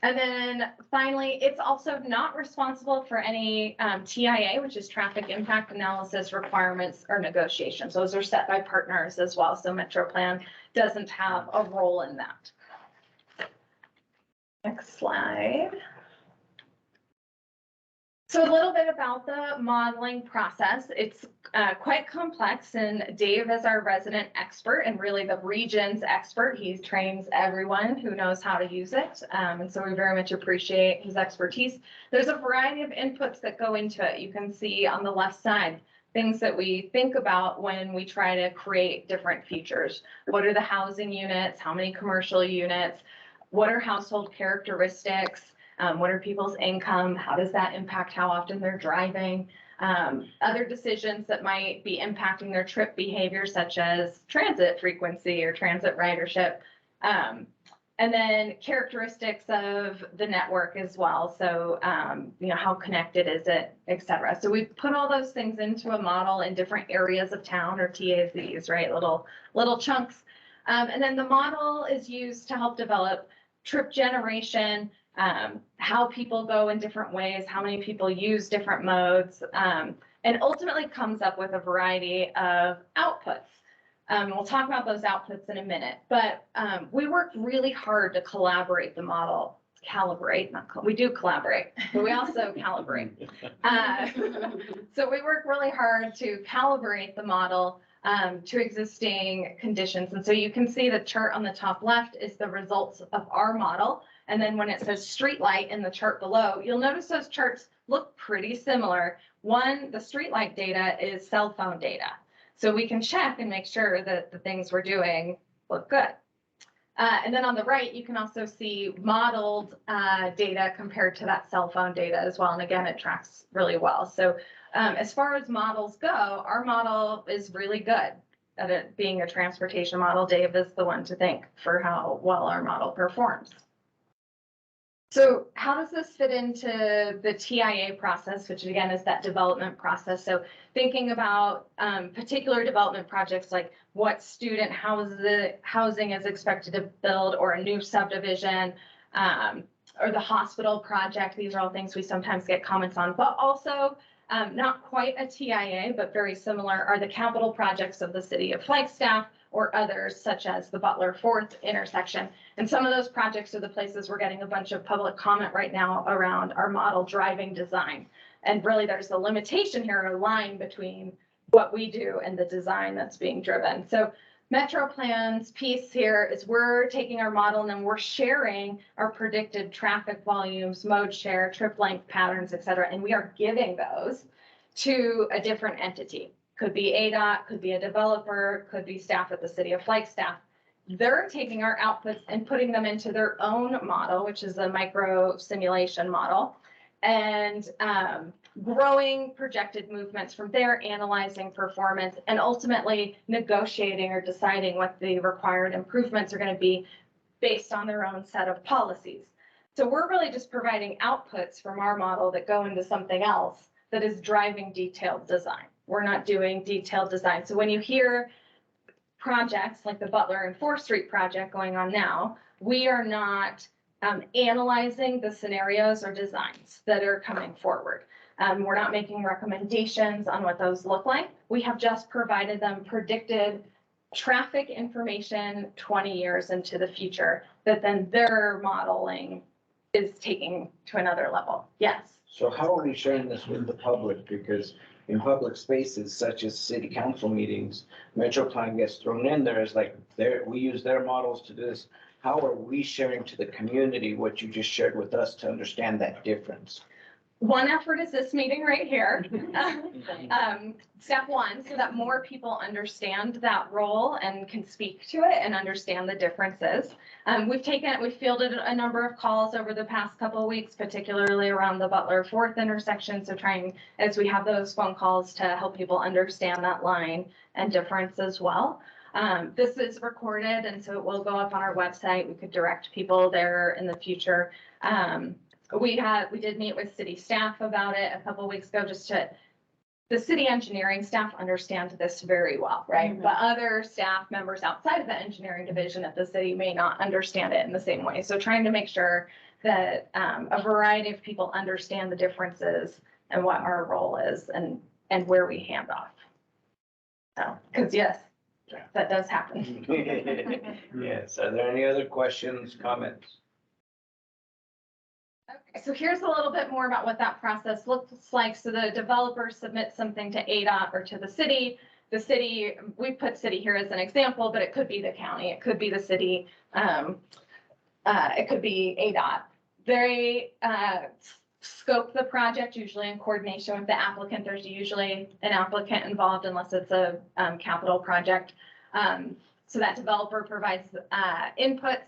And then finally, it's also not responsible for any TIA, which is traffic impact analysis requirements or negotiations. Those are set by partners as well. So MetroPlan doesn't have a role in that. Next slide. So a little bit about the modeling process. It's quite complex, and Dave is our resident expert and really the region's expert. He trains everyone who knows how to use it. And so we very much appreciate his expertise. There's a variety of inputs that go into it. You can see on the left side, things that we think about when we try to create different features. What are the housing units? How many commercial units? What are household characteristics? What are people's income? How does that impact how often they're driving? Other decisions that might be impacting their trip behavior, such as transit frequency or transit ridership. And then characteristics of the network as well. So, how connected is it, et cetera. So we put all those things into a model in different areas of town, or TAZs, right? Little chunks. And then the model is used to help develop trip generation, how people go in different ways, how many people use different modes, and ultimately comes up with a variety of outputs. We'll talk about those outputs in a minute, but we work really hard to collaborate the model, we do collaborate, but we also calibrate. So we work really hard to calibrate the model to existing conditions. And so you can see the chart on the top left is the results of our model. And then when it says streetlight in the chart below, you'll notice those charts look pretty similar. One, the streetlight data is cell phone data. So we can check and make sure that the things we're doing look good. And then on the right, you can also see modeled data compared to that cell phone data as well. And again, it tracks really well. So as far as models go, our model is really good at it being a transportation model. Dave is the one to thank for how well our model performs. So how does this fit into the TIA process, which again is that development process? So thinking about particular development projects like what student housing is expected to build, or a new subdivision, or the hospital project. These are all things we sometimes get comments on, but also not quite a TIA, but very similar, are the capital projects of the city of Flagstaff or others such as the Butler Fourth intersection. And some of those projects are the places we're getting a bunch of public comment right now around our model driving design. And really there's a limitation here, a line between what we do and the design that's being driven. So MetroPlan's piece here is we're taking our model and then we're sharing our predicted traffic volumes, mode share, trip length patterns, et cetera. And we are giving those to a different entity. Could be ADOT, could be a developer, could be staff at the city of Flagstaff. They're taking our outputs and putting them into their own model, which is a micro simulation model, and growing projected movements from there, analyzing performance, and ultimately negotiating or deciding what the required improvements are going to be based on their own set of policies. So we're really just providing outputs from our model that go into something else that is driving detailed design. We're not doing detailed design. So when you hear projects like the Butler and 4th Street project going on now, we are not analyzing the scenarios or designs that are coming forward. We're not making recommendations on what those look like. We have just provided them predicted traffic information 20 years into the future that then their modeling is taking to another level. Yes. So how are we sharing this with the public? Because in public spaces such as city council meetings, MetroPlan gets thrown in there as like, we use their models to do this. How are we sharing to the community what you just shared with us to understand that difference? One effort is this meeting right here, step one, so that more people understand that role and can speak to it and understand the differences. We've fielded a number of calls over the past couple of weeks, particularly around the Butler 4th intersection. So trying, as we have those phone calls, to help people understand that line and difference as well. This is recorded, and so it will go up on our website. We could direct people there in the future. We did meet with city staff about it a couple of weeks ago, the city engineering staff understand this very well, right? Mhm. But other staff members outside of the engineering division at the city may not understand it in the same way. So trying to make sure that a variety of people understand the differences and what our role is and where we hand off. So, because yes, that does happen. Yes, are there any other questions, comments? Okay, so here's a little bit more about what that process looks like. So the developer submits something to ADOT or to the city. The city, we put city here as an example, but it could be the county, it could be the city, it could be ADOT. They scope the project, usually in coordination with the applicant. There's usually an applicant involved unless it's a capital project. So that developer provides inputs.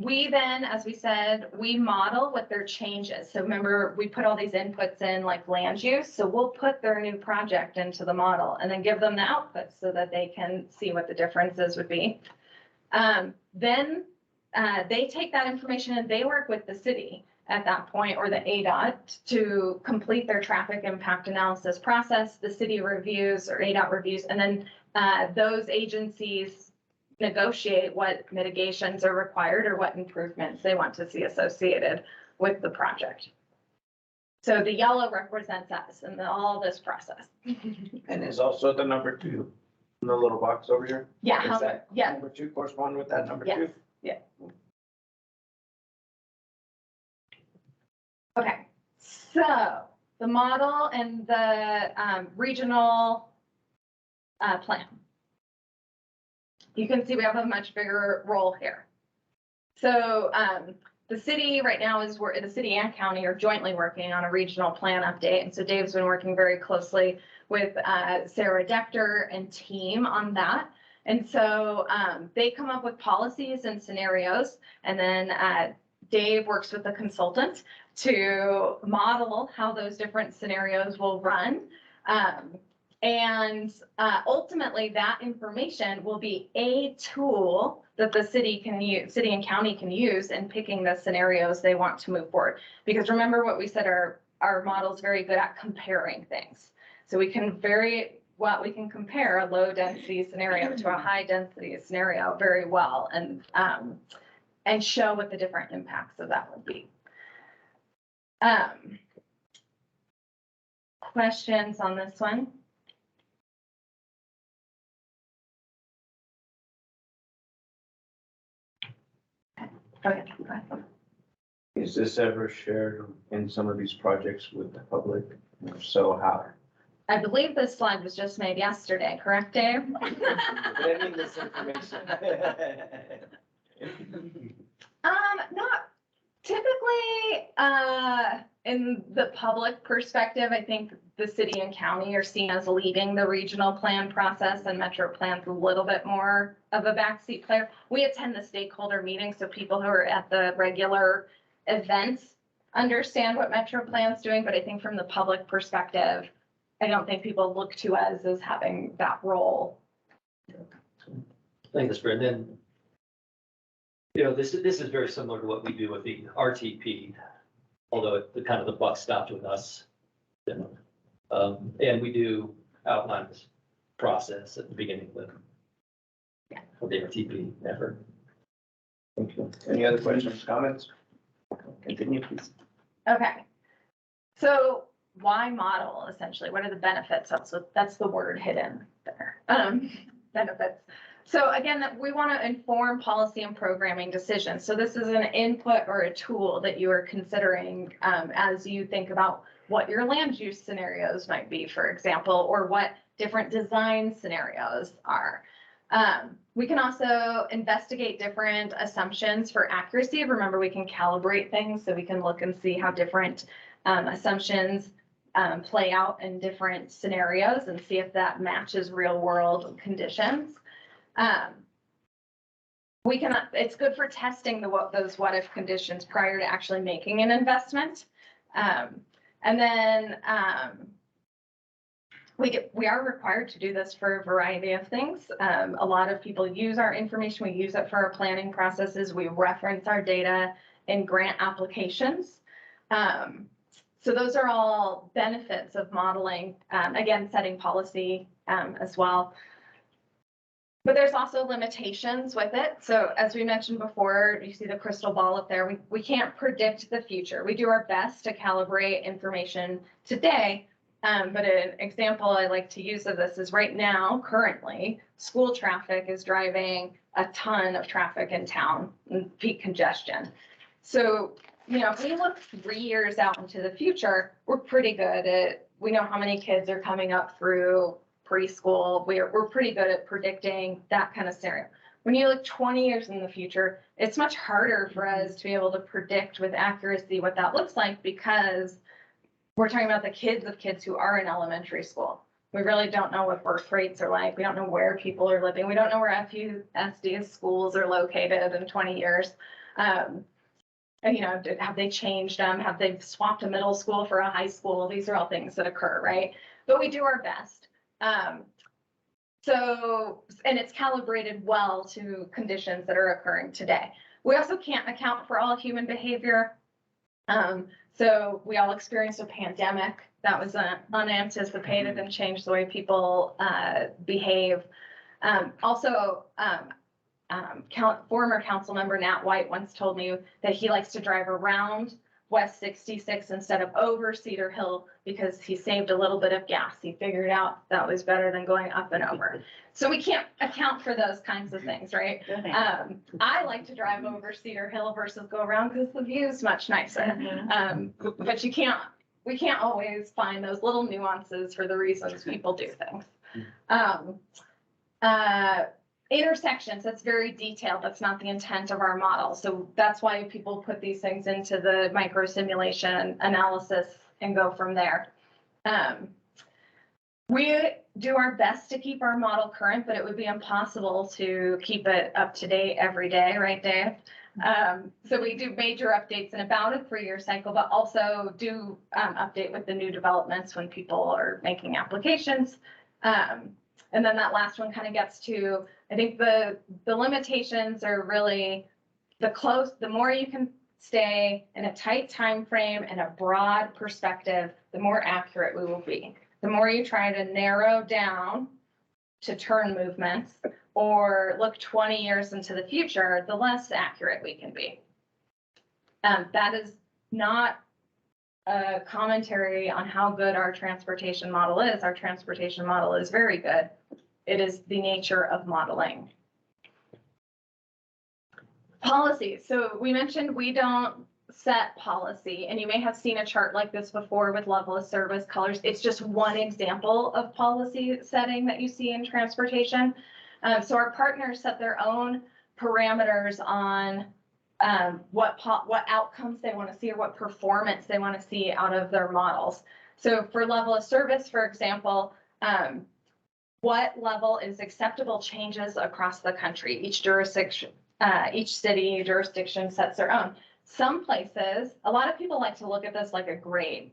We then, as we said, we model what their changes. So remember, we put all these inputs in like land use. So we'll put their new project into the model and then give them the outputs so that they can see what the differences would be. Then they take that information and they work with the city at that point, or the ADOT, to complete their traffic impact analysis process. The city reviews, or ADOT reviews, and then those agencies negotiate what mitigations are required or what improvements they want to see associated with the project. So the yellow represents us in all this process. And is also the number 2 in the little box over here? Yeah, Is that yeah, number 2 correspond with that number 2? yes, yeah. Okay, so the model and the regional plan. You can see we have a much bigger role here. So the city right now the city and county are jointly working on a regional plan update. And so Dave's been working very closely with Sarah Dechter and team on that. And so they come up with policies and scenarios, and then Dave works with the consultant to model how those different scenarios will run. And ultimately that information will be a tool that the city and county can use in picking the scenarios they want to move forward. Because remember what we said, our model is very good at comparing things. So we can compare a low density scenario to a high density scenario very well and show what the different impacts of that would be. questions on this one? Okay, go ahead. Is this ever shared in some of these projects with the public? If so, how? I believe this slide was just made yesterday, correct, Dave? But I need this information. Not typically, in the public perspective, I think the city and county are seen as leading the regional plan process, and MetroPlan's a little bit more of a backseat player. We attend the stakeholder meetings, so people who are at the regular events understand what MetroPlan's doing, but I think from the public perspective, I don't think people look to us as having that role. Thanks, Brendan. You know, this is very similar to what we do with the RTP, although the kind of the buck stopped with us. And we do outline this process at the beginning of the RTP effort. Thank you. Any other questions, comments? Continue, please. Okay. So why model essentially? What are the benefits? That's the word hidden there. Benefits. So again, that we want to inform policy and programming decisions. So this is an input or a tool that you are considering as you think about what your land use scenarios might be, for example, or what different design scenarios are. We can also investigate different assumptions for accuracy. Remember, we can calibrate things, so we can look and see how different assumptions play out in different scenarios and see if that matches real world conditions. It's good for testing those what if conditions prior to actually making an investment. And then we are required to do this for a variety of things. A lot of people use our information. We use it for our planning processes. We reference our data in grant applications. So those are all benefits of modeling, again, setting policy as well. But there's also limitations with it. So as we mentioned before, you see the crystal ball up there. We can't predict the future. We do our best to calibrate information today. But an example I like to use of this is right now, currently, school traffic is driving a ton of traffic in town and peak congestion. So, if we look 3 years out into the future, we're pretty good at, we know how many kids are coming up through preschool. We're pretty good at predicting that kind of scenario. When you look 20 years in the future, it's much harder for us to be able to predict with accuracy what that looks like, because we're talking about the kids of kids who are in elementary school. We really don't know what birth rates are like. We don't know where people are living. We don't know where FUSD schools are located in 20 years. And, have they changed them? Have they swapped a middle school for a high school? These are all things that occur, right? But we do our best. And it's calibrated well to conditions that are occurring today. We also can't account for all human behavior. So we all experienced a pandemic that was unanticipated and changed the way people behave. Former council member Nat White once told me that he likes to drive around West 66 instead of over Cedar Hill because he saved a little bit of gas. He figured out that was better than going up and over. So we can't account for those kinds of things, right? I like to drive over Cedar Hill versus go around because the view is much nicer. But we can't always find those little nuances for the reasons people do things. Intersections, that's very detailed. That's not the intent of our model. So that's why people put these things into the micro simulation analysis and go from there. We do our best to keep our model current, but it would be impossible to keep it up to date every day, right, Dave? So we do major updates in about a 3-year cycle, but also do update with the new developments when people are making applications. And then that last one kind of gets to, I think the limitations are really the more you can stay in a tight time frame and a broad perspective, the more accurate we will be. The more you try to narrow down to turn movements or look 20 years into the future, the less accurate we can be. That is not a commentary on how good our transportation model is. Our transportation model is very good. It is the nature of modeling. Policy. So we mentioned we don't set policy, and you may have seen a chart like this before with level of service colors. It's just one example of policy setting that you see in transportation. So our partners set their own parameters on what outcomes they want to see or what performance they want to see out of their models. So for level of service, for example, what level is acceptable changes across the country? Each jurisdiction, each city jurisdiction sets their own. Some places, a lot of people like to look at this like a grade,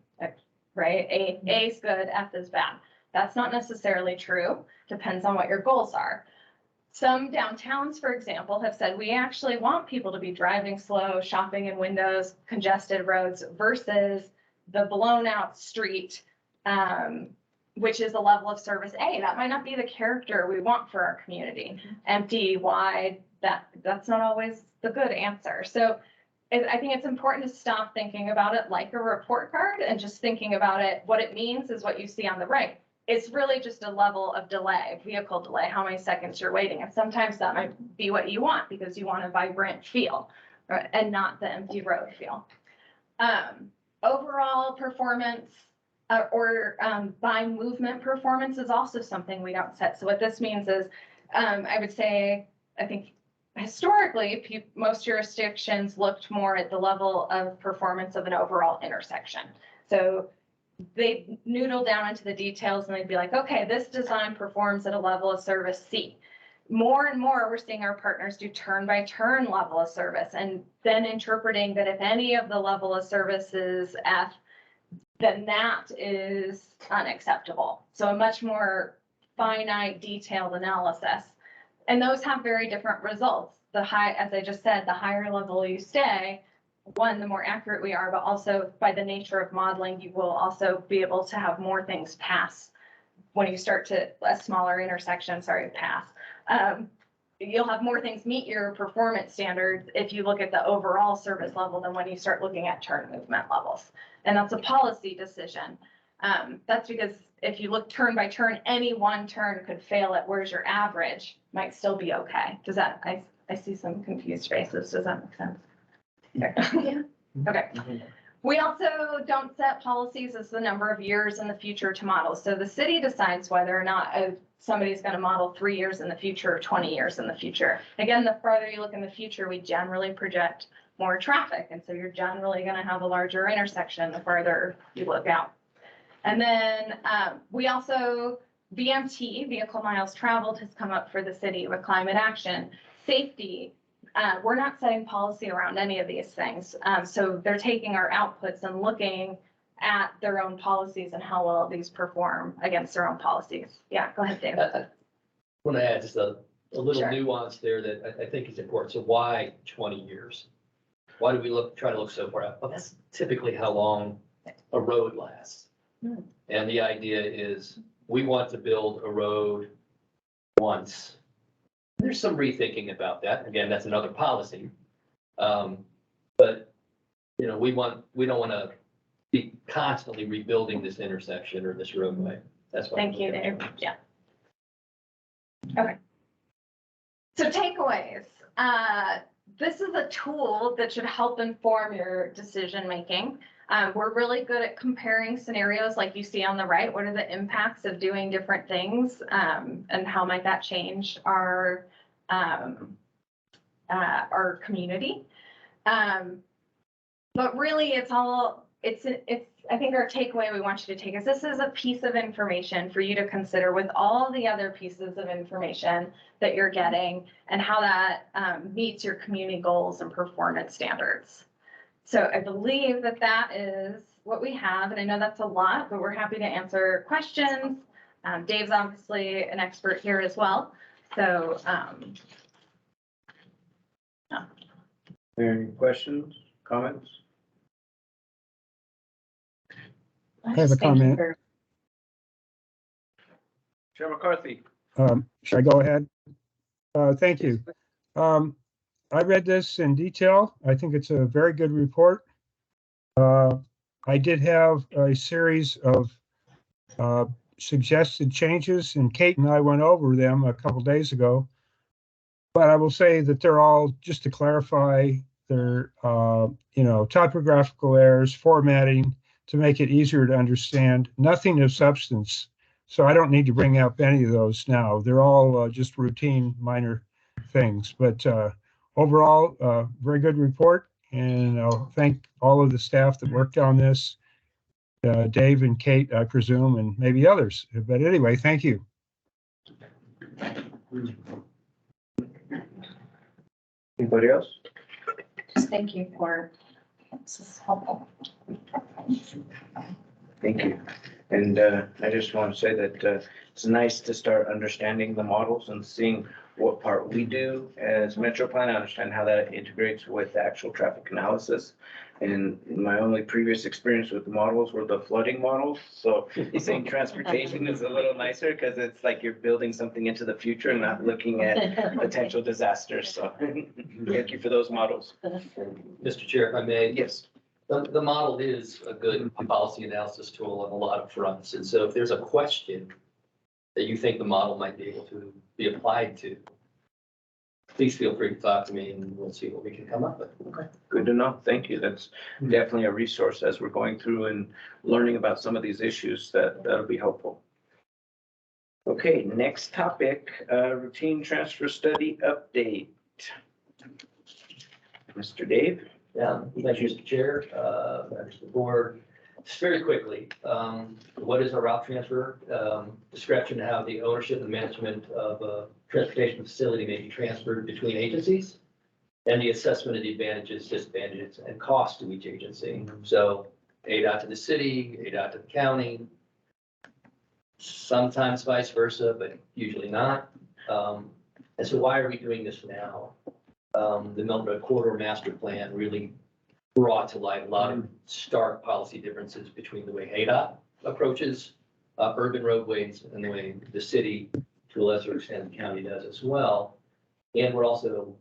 right? A is good, F is bad. That's not necessarily true. Depends on what your goals are. Some downtowns, for example, have said we actually want people to be driving slow, shopping in windows, congested roads versus the blown out street, which is a level of service A. That might not be the character we want for our community. Empty, wide, that's not always the good answer. So I think it's important to stop thinking about it like a report card and just thinking about it. What it means is what you see on the right. It's really just a level of delay, vehicle delay, how many seconds you're waiting. And sometimes that might be what you want because you want a vibrant feel and not the empty road feel. Overall performance by movement performance is also something we don't set. So what this means is, I would say, I think historically, most jurisdictions looked more at the level of performance of an overall intersection. So they noodle down into the details and they'd be like, okay, this design performs at a level of service C. More and more, we're seeing our partners do turn by turn level of service and then interpreting that if any of the level of service is F, then that is unacceptable. So a much more finite, detailed analysis. And those have very different results. As I just said, the higher level you stay, one, the more accurate we are, but also by the nature of modeling, you will also be able to have more things pass when you start to a smaller intersection, pass. You'll have more things meet your performance standards if you look at the overall service level than when you start looking at turn movement levels. And that's a policy decision. That's because if you look turn by turn, any one turn could fail it, whereas your average might still be okay. Does that, I see some confused faces. Does that make sense? Yeah. Okay. We also don't set policies as the number of years in the future to model. So the city decides whether or not somebody's going to model 3 years in the future or 20 years in the future. Again, the farther you look in the future, we generally project more traffic. And so you're generally going to have a larger intersection the farther you look out. And then we also, VMT, vehicle miles traveled, has come up for the city with climate action. Safety, we're not setting policy around any of these things. So they're taking our outputs and looking at their own policies and how well these perform against their own policies. Yeah, go ahead, Dave. I want to add just a little Sure. nuance there that I think is important. So why 20 years? Why do we try to look so far out? Well, that's typically how long a road lasts. And the idea is we want to build a road once. There's some rethinking about that. Again, that's another policy. But we don't want to be constantly rebuilding this intersection or this roadway. That's why. Thank you, Dave. Yeah. Okay. So takeaways. This is a tool that should help inform your decision making. We're really good at comparing scenarios like you see on the right. What are the impacts of doing different things, and how might that change our community? But really, I think our takeaway we want you to take is this is a piece of information for you to consider with all the other pieces of information that you're getting and how that meets your community goals and performance standards. So I believe that is what we have, and I know that's a lot, but we're happy to answer questions. Dave's obviously an expert here as well. So, Any questions, comments? I have a comment. Chair McCarthy. Should I go ahead? Thank you. I read this in detail. I think it's a very good report. I did have a series of suggested changes, and Kate and I went over them a couple days ago. But I will say that they're all, just to clarify, they're, typographical errors, formatting, to make it easier to understand, nothing of substance. So I don't need to bring up any of those now. They're all just routine, minor things. But overall, very good report. And I'll thank all of the staff that worked on this, Dave and Kate, I presume, and maybe others. But anyway, thank you. Anybody else? Just thank you for, this is helpful. Thank you. And I just want to say that it's nice to start understanding the models and seeing what part we do as MetroPlan. I understand how that integrates with the actual traffic analysis. And my only previous experience with the models were the flooding models. So saying transportation is a little nicer because it's like you're building something into the future and not looking at potential disasters. So thank you for those models. Mr. Chair, if I may. Yes. The model is a good policy analysis tool on a lot of fronts. And so if there's a question that you think the model might be able to be applied to, please feel free to talk to me and we'll see what we can come up with. Okay. Good to know. Thank you. That's definitely a resource as we're going through and learning about some of these issues. That'll be helpful. Okay, next topic, routine transfer study update. Mr. Dave? Yeah, thank you, Mr. Chair, members of the board. Just very quickly, what is a route transfer? Description of how the ownership and management of a transportation facility may be transferred between agencies, and the assessment of the advantages, disadvantages, and costs to each agency. So ADOT to the city, ADOT to the county, sometimes vice versa, but usually not. And so why are we doing this now? The Milton Road Corridor Master Plan really brought to light a lot of stark policy differences between the way ADOT approaches urban roadways and the way the city, to a lesser extent, the county does as well. And we're also,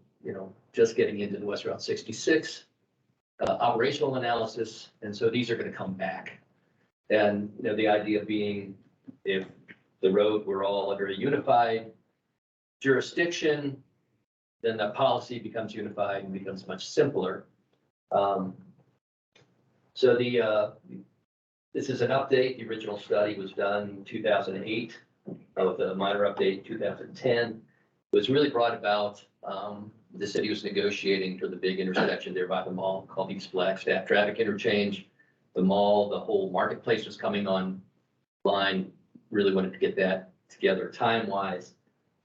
just getting into the West Route 66 operational analysis. And so these are going to come back. And, the idea being if the road were all under a unified jurisdiction, then the policy becomes unified and becomes much simpler. So this is an update. The original study was done in 2008, with a minor update 2010. It was really brought about, the city was negotiating for the big intersection there by the mall called East Flagstaff Traffic Interchange. The mall, the whole marketplace was coming online, really wanted to get that together time-wise.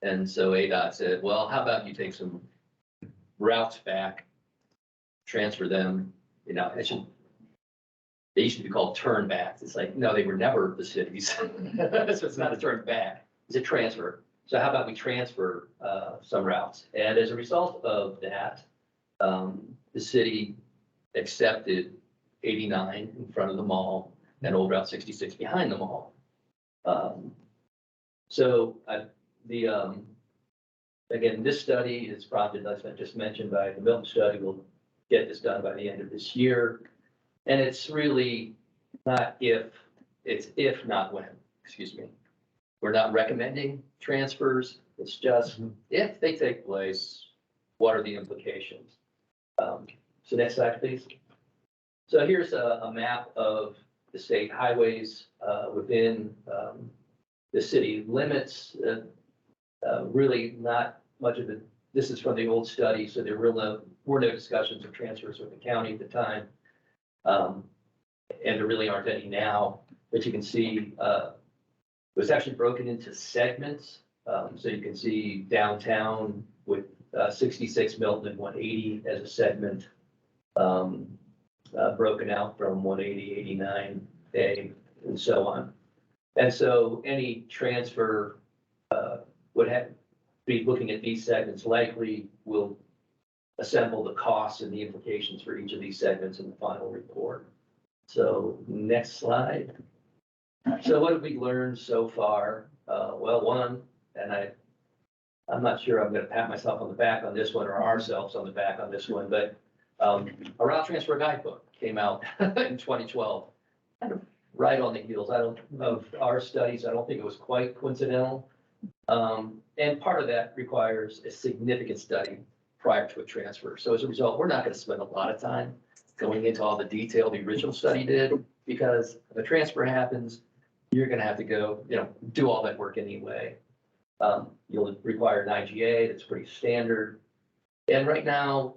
And so ADOT said, well, how about you take some routes back, transfer them, they used to be called turnbacks. It's like, no, they were never the cities. So it's not a turn back, it's a transfer. So how about we transfer some routes? And as a result of that, the city accepted 89 in front of the mall and Old Route 66 behind the mall. Again, this study is prompted, as I just mentioned, by the Milton study. We'll get this done by the end of this year. And it's really not if, it's if, not when, excuse me. We're not recommending transfers. It's just if they take place, what are the implications? So next slide, please. So here's a map of the state highways within the city limits. Really not much of it. This is from the old study, so there were no discussions of transfers with the county at the time. And there really aren't any now, but you can see it was actually broken into segments. So you can see downtown with 66 Milton and 180 as a segment, broken out from 180, 89A, and so on. And so any transfer would be looking at these segments, likely will assemble the costs and the implications for each of these segments in the final report. So next slide. So what have we learned so far? Well, one, and I'm not sure I'm going to pat myself on the back on this one or ourselves on the back on this one, but A route transfer guidebook came out in 2012, kind of right on the heels, of our studies. I don't think it was quite coincidental. And part of that requires a significant study prior to a transfer. So as a result, we're not going to spend a lot of time going into all the detail the original study did, because if a transfer happens, you're going to have to go, do all that work anyway. You'll require an IGA that's pretty standard. And right now,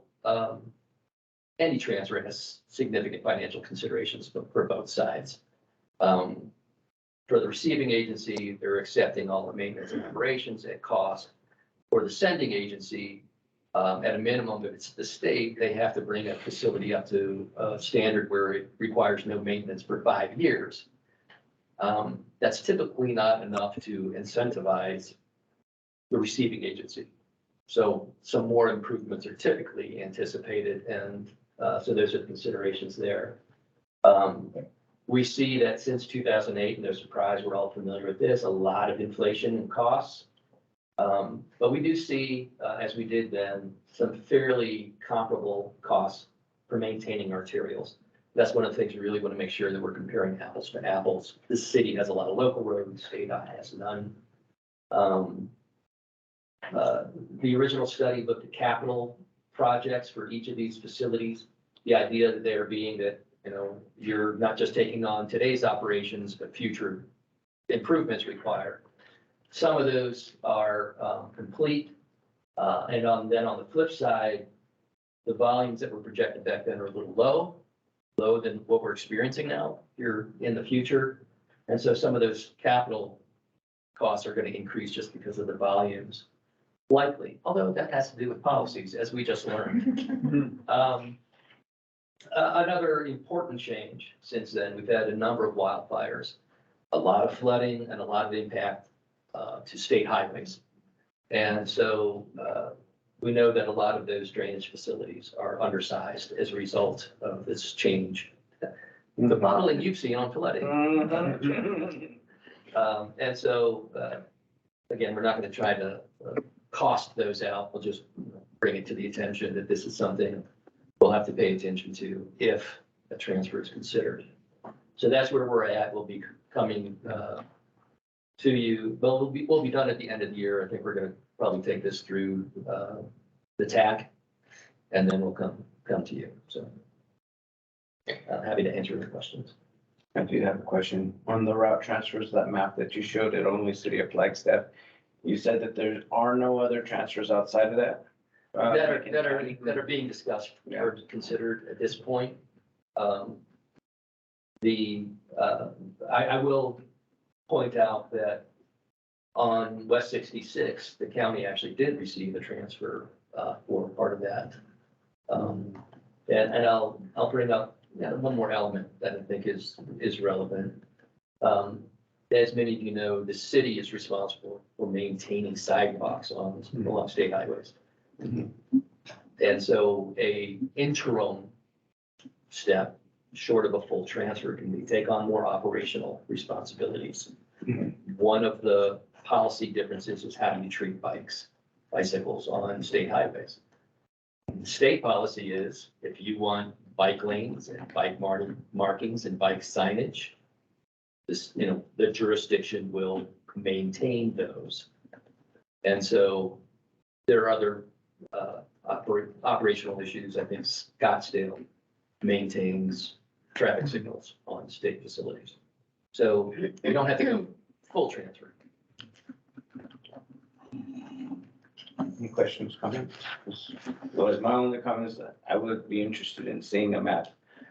any transfer has significant financial considerations for both sides. For the receiving agency, they're accepting all the maintenance and operations at cost. For the sending agency, at a minimum, if it's the state, they have to bring a facility up to a standard where it requires no maintenance for 5 years. That's typically not enough to incentivize the receiving agency. So some more improvements are typically anticipated, and so those are the considerations there. We see that since 2008, no surprise, we're all familiar with this, a lot of inflation in costs. But we do see, as we did then, some fairly comparable costs for maintaining arterials. That's one of the things we really want to make sure that we're comparing apples to apples. This city has a lot of local roads, state has none. The original study looked at capital projects for each of these facilities. The idea there being that, you're not just taking on today's operations, but future improvements required. Some of those are complete. And then on the flip side, the volumes that were projected back then are a little low than what we're experiencing now here in the future. And so some of those capital costs are going to increase just because of the volumes, likely, although that has to do with policies, as we just learned. Another important change since then, we've had a number of wildfires, a lot of flooding, and a lot of impact to state highways. And so we know that a lot of those drainage facilities are undersized as a result of this change. The modeling you've seen on flooding. And so, again, we're not going to try to cost those out. We'll just bring it to the attention that this is something we'll have to pay attention to if a transfer is considered. So that's where we're at. We'll be coming to you, but we'll be done at the end of the year. I think we're going to probably take this through the TAC, and then we'll come to you. So I'm happy to answer your questions. I do have a question on the route transfers, that map that you showed at only City of Flagstaff. You said that there are no other transfers outside of that? That are being discussed or considered at this point. I will point out that on West 66, the county actually did receive a transfer for part of that. And I'll bring up one more element that I think is relevant. As many of you know, the city is responsible for maintaining sidewalks along state highways. Mm-hmm. And so a interim step, short of a full transfer, can be take on more operational responsibilities. Mm-hmm. One of the policy differences is how do you treat bicycles on state highways. The state policy is if you want bike lanes and bike markings and bike signage, the jurisdiction will maintain those. And so there are other operational issues. I think Scottsdale maintains traffic signals on state facilities. So we don't have to go full transfer. Any questions, comments? Well, as my only comment is that I would be interested in seeing a map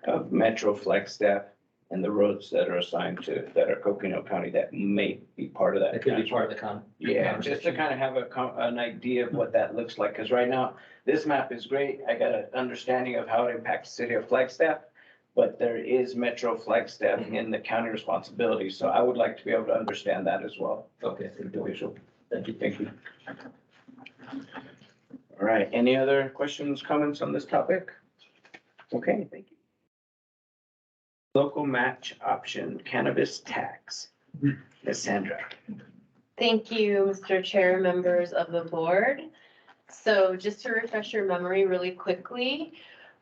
of Metro Flagstaff and the roads that are assigned to, that are Coconino County that may be part of that. It could be part of the Yeah, just to kind of have an idea of what that looks like, because right now, this map is great. I got an understanding of how it impacts the city of Flagstaff, but there is Metro Flagstaff in the county responsibility, so I would like to be able to understand that as well. Okay, Individual. thank you. Thank you. All right, any other questions, comments on this topic? Okay, thank you. Local match option cannabis tax. Ms. Sandra. Thank you, Mr. Chair, members of the board. So just to refresh your memory really quickly,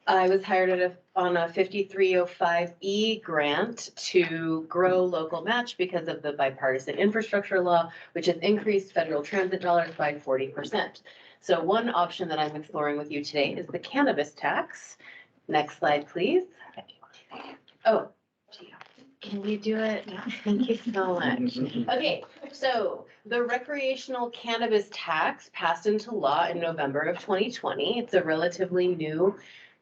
I was hired on a 5305E grant to grow local match because of the bipartisan infrastructure law, which has increased federal transit dollars by 40%. So one option that I'm exploring with you today is the cannabis tax. Next slide, please. Oh, can you do it? Thank you so much. Okay, so the recreational cannabis tax passed into law in November of 2020. It's a relatively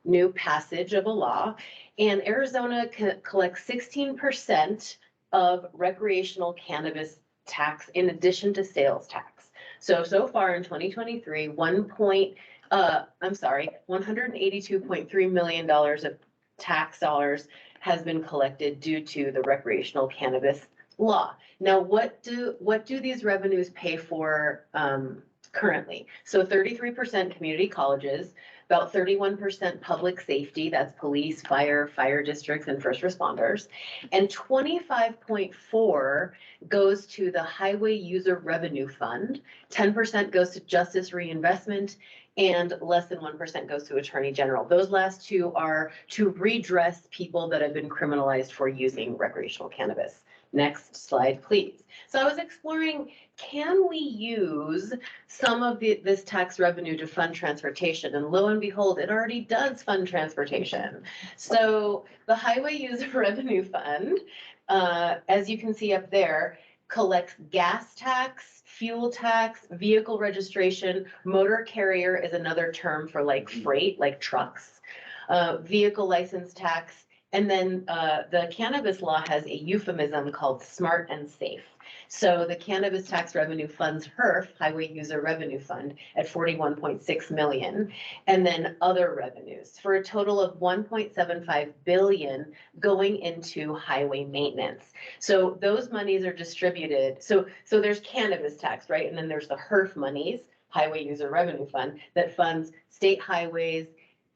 new passage of a law. And Arizona collects 16% of recreational cannabis tax in addition to sales tax. So far in 2023, $182.3 million of tax dollars has been collected due to the recreational cannabis law. Now, what do these revenues pay for currently? So 33% community colleges, about 31% public safety, that's police, fire districts, and first responders, and 25.4 goes to the highway user revenue fund, 10% goes to justice reinvestment, and less than 1% goes to attorney general. Those last two are to redress people that have been criminalized for using recreational cannabis. Next slide, please. So I was exploring, can we use some of this tax revenue to fund transportation? And lo and behold, it already does fund transportation. So the Highway User Revenue Fund, as you can see up there, collects gas tax, fuel tax, vehicle registration. Motor carrier is another term for like freight, like trucks, vehicle license tax. And then the cannabis law has a euphemism called smart and safe. So the cannabis tax revenue funds HERF, Highway User Revenue Fund, at 41.6 million, and then other revenues for a total of 1.75 billion going into highway maintenance. So those monies are distributed. So there's cannabis tax, right? And then there's the HERF monies, Highway User Revenue Fund, that funds state highways,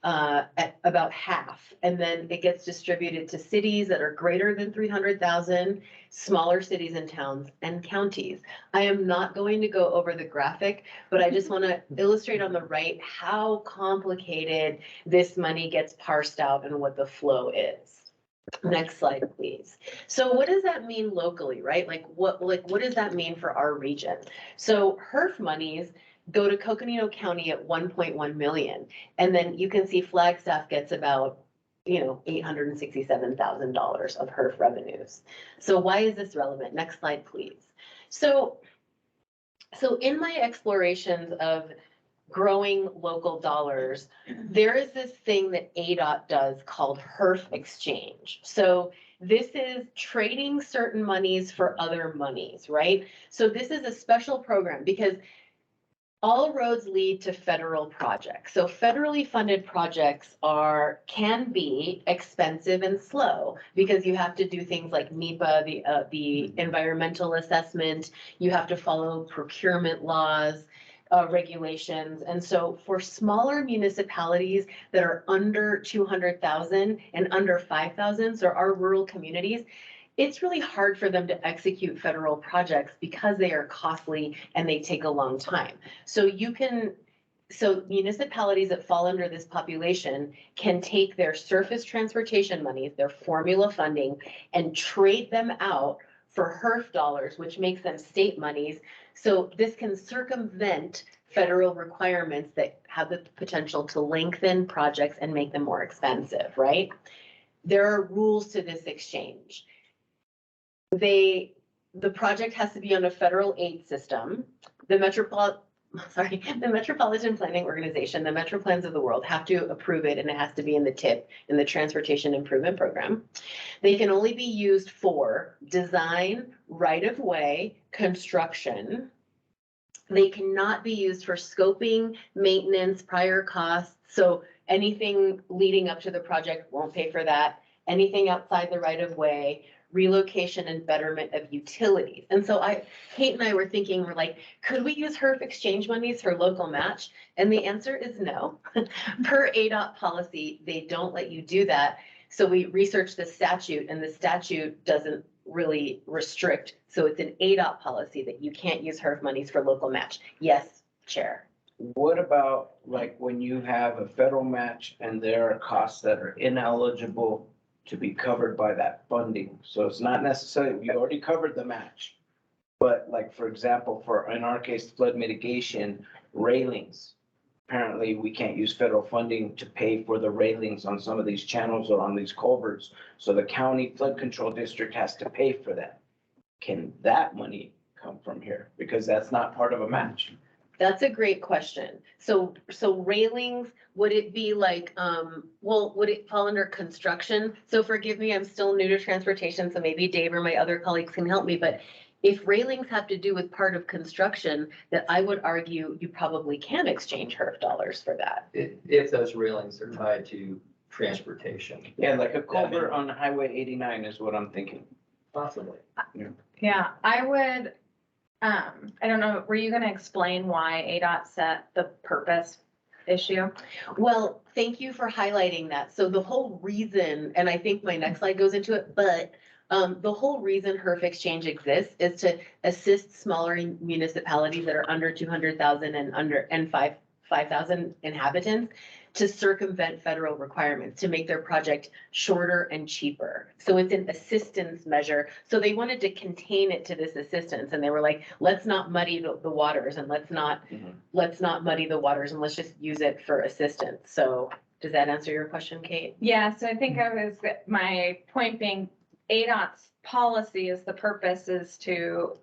at about half, and then it gets distributed to cities that are greater than 300,000, smaller cities and towns, and counties. I am not going to go over the graphic, but I just want to illustrate on the right how complicated this money gets parsed out and what the flow is. Next slide, please. So what does that mean locally, right? What does that mean for our region? So HERF monies go to Coconino County at 1.1 million. And then you can see Flagstaff gets about, $867,000 of HERF revenues. So why is this relevant? Next slide, please. So in my explorations of growing local dollars, there is this thing that ADOT does called HERF exchange. So this is trading certain monies for other monies, right? So this is a special program because all roads lead to federal projects. So federally funded projects can be expensive and slow because you have to do things like NEPA, the environmental assessment. You have to follow procurement laws, regulations. And so for smaller municipalities that are under 200,000 and under 5,000, so our rural communities, it's really hard for them to execute federal projects because they are costly and they take a long time. So municipalities that fall under this population can take their surface transportation monies, their formula funding, and trade them out for HERF dollars, which makes them state monies. So this can circumvent federal requirements that have the potential to lengthen projects and make them more expensive, right? There are rules to this exchange. The project has to be on a federal aid system. The Metropolitan Planning Organization, the MetroPlans of the world, have to approve it, and it has to be in the TIP, in the Transportation Improvement Program. They can only be used for design, right-of-way, construction. They cannot be used for scoping, maintenance, prior costs. So anything leading up to the project won't pay for that. Anything outside the right-of-way, relocation and betterment of utilities. And so Kate and I were thinking, we're like, could we use HERF exchange monies for local match? And the answer is no. Per ADOT policy, they don't let you do that. So we researched the statute, and the statute doesn't really restrict. So it's an ADOT policy that you can't use HERF monies for local match. Yes, Chair. what about like when you have a federal match and there are costs that are ineligible to be covered by that funding? So it's not necessarily, you already covered the match. But like, for example, for, in our case, flood mitigation, railings. Apparently, we can't use federal funding to pay for the railings on some of these channels or on these culverts. So the county flood control district has to pay for that. Can that money come from here? Because that's not part of a match. That's a great question. So railings, would it be like, well, would it fall under construction? So forgive me, I'm still new to transportation, so maybe Dave or my other colleagues can help me, but if railings have to do with part of construction, that I would argue you probably can exchange HERF dollars for that. If those railings are tied to transportation, Yeah, like a culvert on Highway 89 is what I'm thinking. possibly. Yeah, I would, I don't know, were you gonna explain why ADOT set the purpose issue? Well, thank you for highlighting that. So the whole reason, and I think my next slide goes into it, but the whole reason HERF Exchange exists is to assist smaller municipalities that are under 200,000 and 5,000 inhabitants to circumvent federal requirements, to make their project shorter and cheaper. So it's an assistance measure. So they wanted to contain it to this assistance, and they were like, let's not muddy the waters, and let's not muddy the waters, and let's just use it for assistance. So does that answer your question, Kate? Yeah, so I think my point being, ADOT's policy is the purpose is to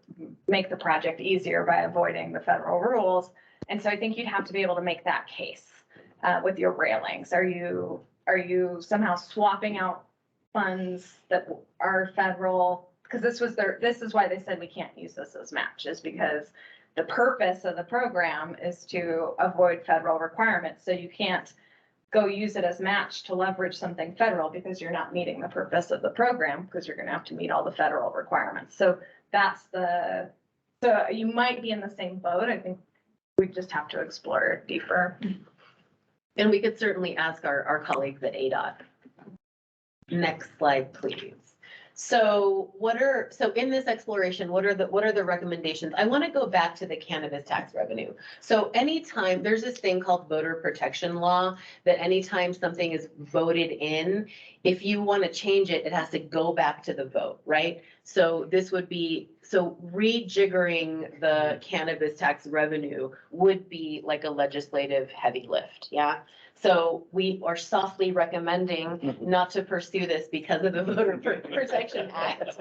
make the project easier by avoiding the federal rules. And so I think you'd have to be able to make that case with your railings. Are you somehow swapping out funds that are federal? Because this is why they said we can't use this as matches, because the purpose of the program is to avoid federal requirements. So you can't go use it as match to leverage something federal because you're not meeting the purpose of the program, because you're gonna have to meet all the federal requirements. So so you might be in the same boat. I think we just have to explore it deeper. And we could certainly ask our colleagues at ADOT. Next slide, please. So in this exploration, what are the recommendations? I want to go back to the cannabis tax revenue. So anytime, there's this thing called voter protection law, that anytime something is voted in, if you want to change it, it has to go back to the vote, right? So rejiggering the cannabis tax revenue would be like a legislative heavy lift, yeah? So we are softly recommending not to pursue this because of the Voter Protection Act.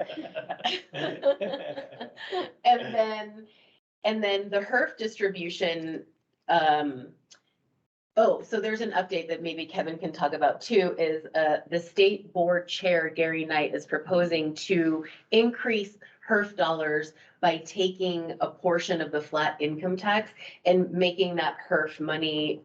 And then the HERF distribution, so there's an update that maybe Kevin can talk about too, is the state board chair, Gary Knight, is proposing to increase HERF dollars by taking a portion of the flat income tax and making that HERF money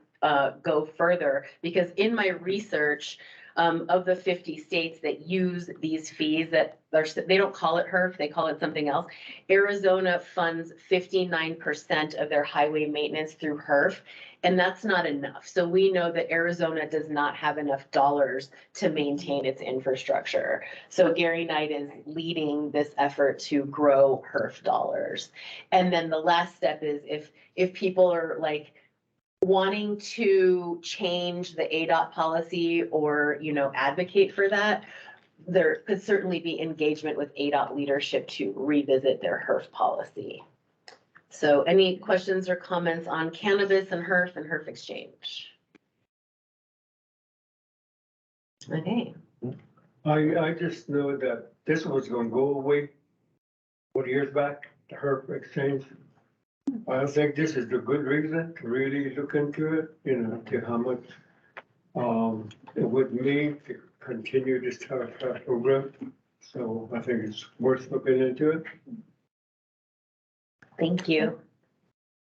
go further, because in my research, of the 50 states that use these fees, they don't call it HERF, they call it something else. Arizona funds 59% of their highway maintenance through HERF, and that's not enough. So we know that Arizona does not have enough dollars to maintain its infrastructure. So Gary Knight is leading this effort to grow HERF dollars. And then the last step is if people are like, wanting to change the ADOT policy or, advocate for that, there could certainly be engagement with ADOT leadership to revisit their HERF policy. So any questions or comments on cannabis and HERF exchange? Okay. I just know that this was gonna go away 40 years back, the HERF exchange. I think this is a good reason to really look into it, to how much it would mean to continue this type of program. So I think it's worth looking into it. Thank you.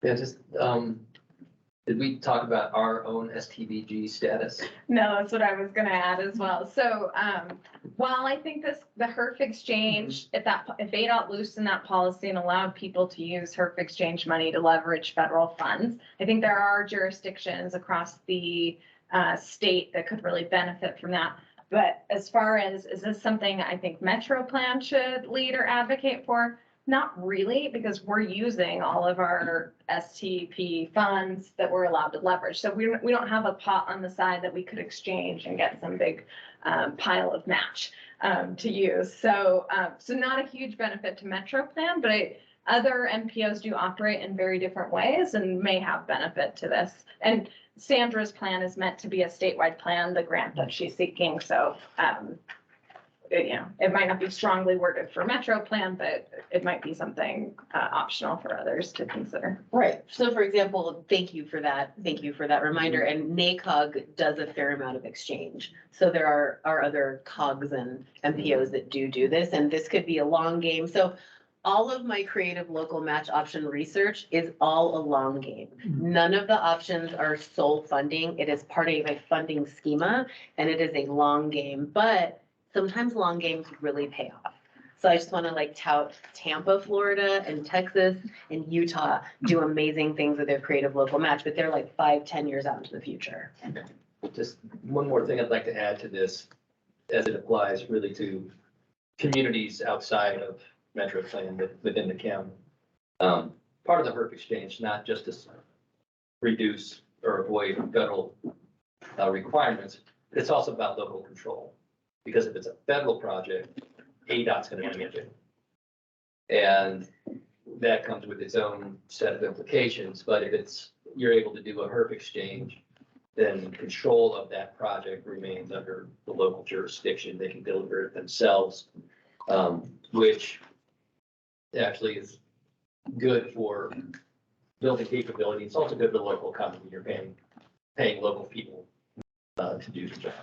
Yeah, just, did we talk about our own STVG status? No, that's what I was gonna add as well. So, while I think the HERF exchange, if ADOT loosened that policy and allowed people to use HERF exchange money to leverage federal funds, I think there are jurisdictions across the state that could really benefit from that. But as far as, is this something I think MetroPlan should lead or advocate for? Not really, because we're using all of our STP funds that we're allowed to leverage. So we don't have a pot on the side that we could exchange and get some big pile of match to use. So not a huge benefit to MetroPlan, but other MPOs do operate in very different ways and may have benefit to this. And Sandra's plan is meant to be a statewide plan, the grant that she's seeking. So it might not be strongly worded for MetroPlan, but it might be something optional for others to consider. Right. So for example, thank you for that. Thank you for that reminder. And NACOG does a fair amount of exchange. So there are other COGs and MPOs that do this, and this could be a long game. So all of my creative local match option research is all a long game. None of the options are sole funding. It is part of a funding schema, and it is a long game, but sometimes long games really pay off. So I just want to like tout Tampa, Florida, and Texas and Utah do amazing things with their creative local match, but they're like 5-10 years out into the future. Just one more thing I'd like to add to this, as it applies really to communities outside of MetroPlan within the county. Part of the HERF exchange, not just to reduce or avoid federal requirements, but it's also about local control. Because if it's a federal project, ADOT's going to manage it. And that comes with its own set of implications. But if you're able to do a HERF exchange, then control of that project remains under the local jurisdiction. They can deliver it themselves, which actually is good for building capability. It's also good for the local economy. You're paying local people to do the job.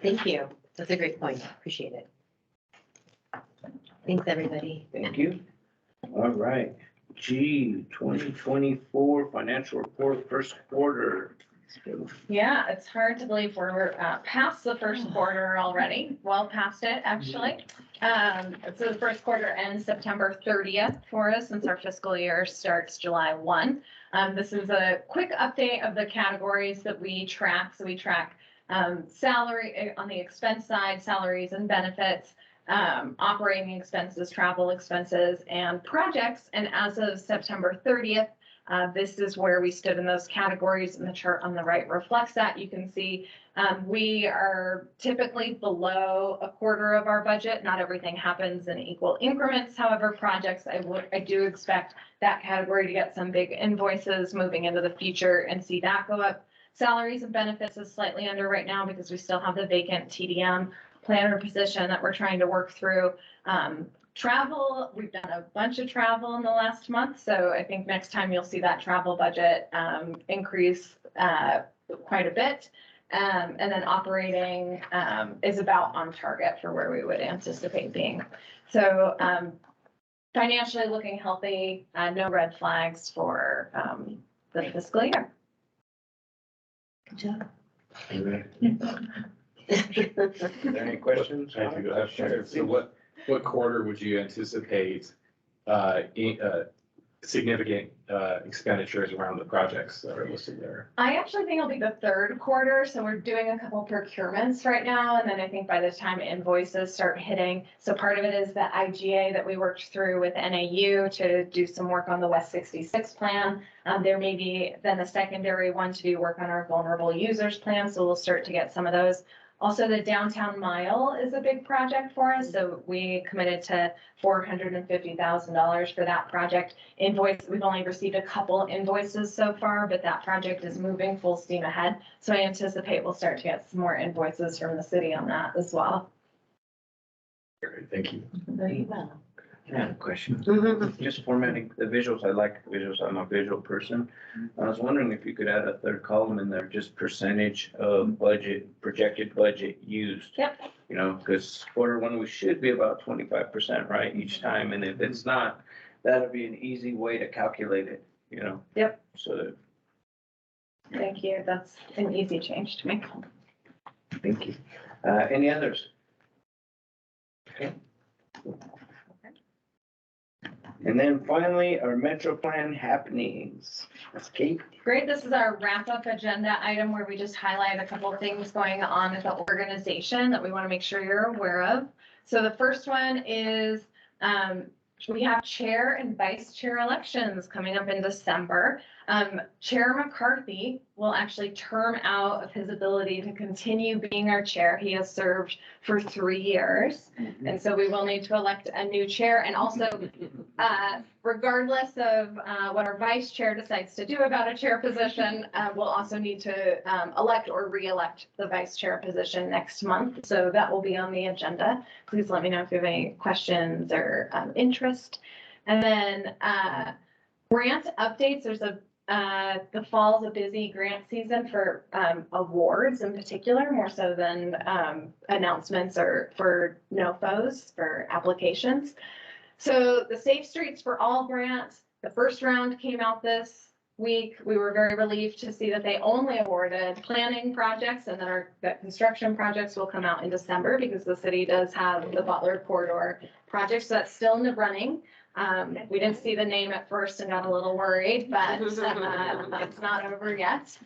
Thank you. That's a great point. Appreciate it. Thanks, everybody. Thank you. All right. G, 2024 financial report, first quarter. Yeah, it's hard to believe we're past the first quarter already, well past it, actually. So the first quarter ends September 30th for us, since our fiscal year starts July 1. This is a quick update of the categories that we track. So we track salary on the expense side, salaries and benefits, operating expenses, travel expenses, and projects. And as of September 30th, this is where we stood in those categories, and the chart on the right reflects that. You can see we are typically below a quarter of our budget. Not everything happens in equal increments. However, projects, I do expect that category to get some big invoices moving into the future and see that go up. Salaries and benefits is slightly under right now because we still have the vacant TDM planner position that we're trying to work through. Travel, we've done a bunch of travel in the last month, so I think next time you'll see that travel budget increase quite a bit. And then operating is about on target for where we would anticipate being. So financially looking healthy, no red flags for the fiscal year. Good job. Are there any questions? Thank you. Sure. So what quarter would you anticipate significant expenditures around the projects that are listed there? I actually think it'll be the third quarter, so we're doing a couple procurements right now, and then I think by the time invoices start hitting, so part of it is the IGA that we worked through with NAU to do some work on the West 66 plan. There may be then a secondary one to do work on our vulnerable users plan, so we'll start to get some of those. Also, the downtown mile is a big project for us, so we committed to $450,000 for that project. We've only received a couple invoices so far, but that project is moving full steam ahead. So I anticipate we'll start to get some more invoices from the city on that as well. Great, thank you. Very well. I have a question. Mhm. Just formatting the visuals. I like visuals. I'm a visual person. I was wondering if you could add a third column in there, just percentage of budget, projected budget used. Yep. You know, because quarter one, we should be about 25%, right, each time. And if it's not, that'll be an easy way to calculate it, you know? Yep. So, Thank you. That's an easy change to make. thank you. Any others? Okay. And then finally, our MetroPlan happenings. That's Kate. Great. This is our wrap-up agenda item where we just highlight a couple of things going on at the organization that we want to make sure you're aware of. So the first one is We have chair and vice chair elections coming up in December. Chair McCarthy will actually term out of his ability to continue being our chair. He has served for 3 years. And so we will need to elect a new chair, and also, regardless of what our vice chair decides to do about a chair position, we'll also need to elect or re-elect the vice chair position next month. So that will be on the agenda. Please let me know if you have any questions or interest. And then grant updates, there's the fall's a busy grant season for awards in particular, more so than announcements or for NOFOs for applications. So the Safe Streets for All grant, the first round came out this week. We were very relieved to see that they only awarded planning projects, and that construction projects will come out in December because the city does have the Butler Corridor project, so that's still in the running. We didn't see the name at first and got a little worried, but it's not over yet.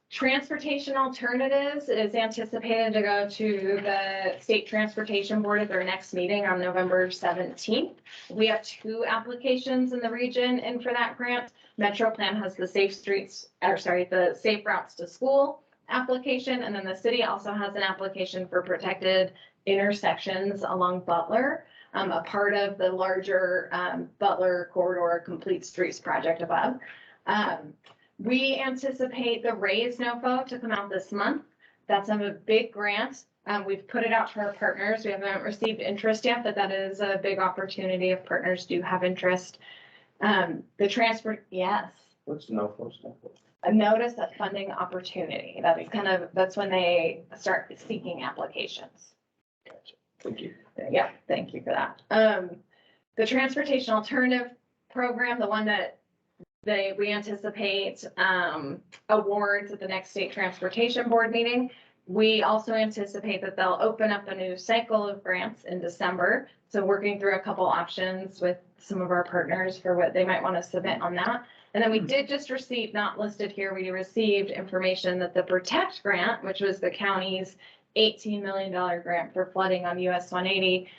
Transportation Alternatives is anticipated to go to the State Transportation Board at their next meeting on November 17th. We have 2 applications in the region and for that grant. MetroPlan has the the Safe Routes to School application, and then the city also has an application for protected intersections along Butler, a part of the larger Butler Corridor Complete Streets project above. We anticipate the Raise NOFO to come out this month. That's a big grant. We've put it out to our partners. We haven't received interest yet, but that is a big opportunity if partners do have interest. Yes. What's NOFO stuff? A notice of funding opportunity. That's when they start seeking applications. Gotcha. Thank you. Yeah, thank you for that. The Transportation Alternative Program, the one that we anticipate awards at the next State Transportation Board meeting. We also anticipate that they'll open up a new cycle of grants in December. So working through a couple options with some of our partners for what they might want to submit on that. And then we did just receive, not listed here, we received information that the Protect grant, which was the county's $18 million grant for flooding on US 180,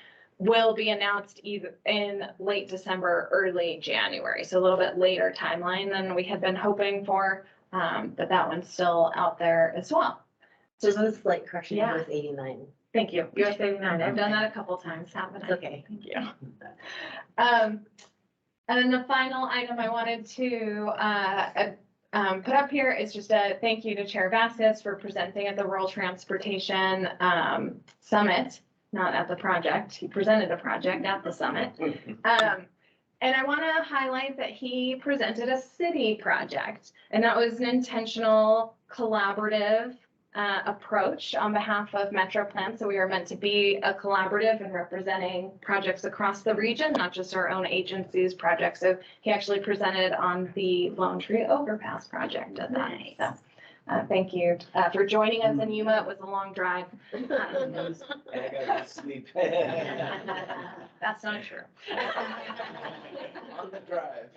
will be announced either in late December, early January. So a little bit later timeline than we had been hoping for, but that one's still out there as well. So those like correction, Yeah. US 89. Thank you. US 89. I've done that a couple times, haven't I? Okay. Thank you. And then the final item I wanted to put up here is just a thank you to Chair Vasquez for presenting at the Rural Transportation Summit, not at the project. He presented a project at the summit. And I want to highlight that he presented a city project, and that was an intentional collaborative approach on behalf of MetroPlan. So we are meant to be a collaborative and representing projects across the region, not just our own agency's projects. So he actually presented on the Lone Tree Overpass project at that. Nice. So, thank you for joining us in Yuma. It was a long drive. I got to sleep. That's not true. On the drive.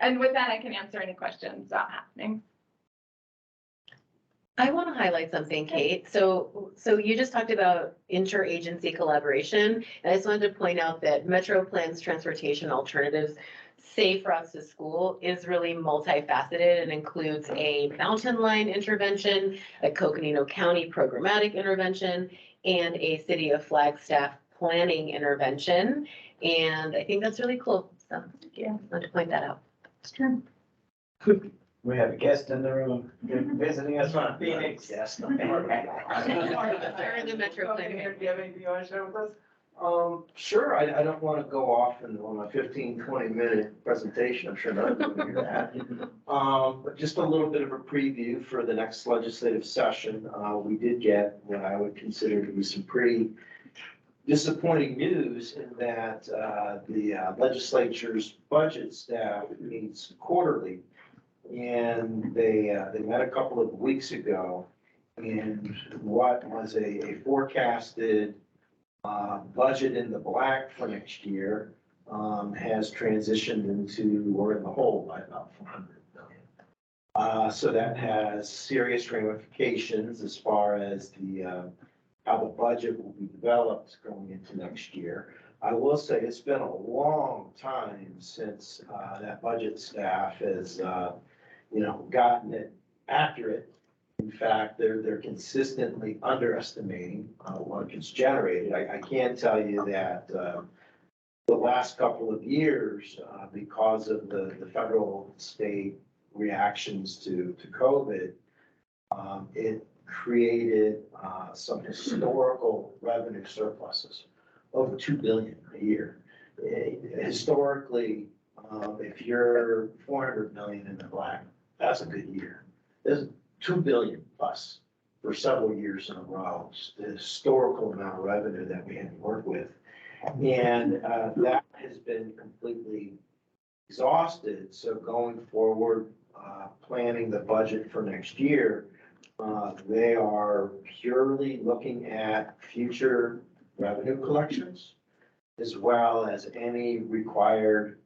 And with that, I can answer any questions about happening. I want to highlight something, Kate. So you just talked about interagency collaboration, and I just wanted to point out that MetroPlan's Transportation Alternatives Safe Routes to School is really multifaceted and includes a mountain line intervention, a Coconino County programmatic intervention, and a City of Flagstaff planning intervention. And I think that's really cool. So yeah, I wanted to point that out. It's true. We have a guest in the room visiting us from Phoenix. Yes. They're in the MetroPlan. Do you have anything you want to share with us? Sure, I don't want to go off on a 15-20 minute presentation, I'm sure none of you want to hear that. But just a little bit of a preview for the next legislative session. We did get what I would consider to be some pretty disappointing news in that the legislature's budget staff meets quarterly. And they met a couple of weeks ago, and what was a forecasted budget in the black for next year has transitioned into, we're in the hole by about 400 million. So that has serious ramifications as far as the how the budget will be developed going into next year. I will say it's been a long time since that budget staff has, gotten it accurate. In fact, they're consistently underestimating what gets generated. I can tell you that the last couple of years, because of the federal state reactions to COVID, it created some historical revenue surpluses, over 2 billion a year. Historically, if you're 400 million in the black, that's a good year. There's 2 billion plus for several years in a row. It's the historical amount of revenue that we had to work with. And that has been completely exhausted. So going forward, planning the budget for next year, they are purely looking at future revenue collections, as well as any required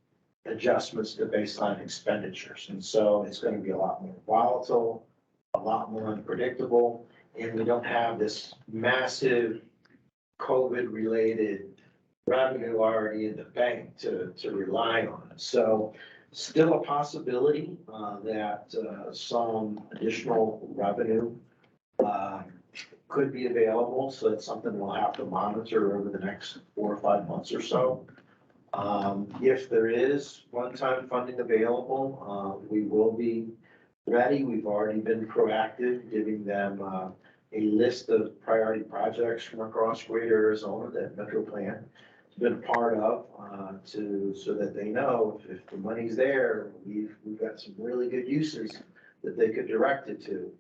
adjustments to baseline expenditures. And so it's going to be a lot more volatile, a lot more unpredictable, and we don't have this massive COVID-related revenue already in the bank to rely on. So still a possibility that some additional revenue could be available. So it's something we'll have to monitor over the next 4 or 5 months or so. If there is one-time funding available, we will be ready. We've already been proactive, giving them a list of priority projects from across Greater Arizona that MetroPlan has been a part of, so that they know if the money's there, we've got some really good uses that they could direct it to.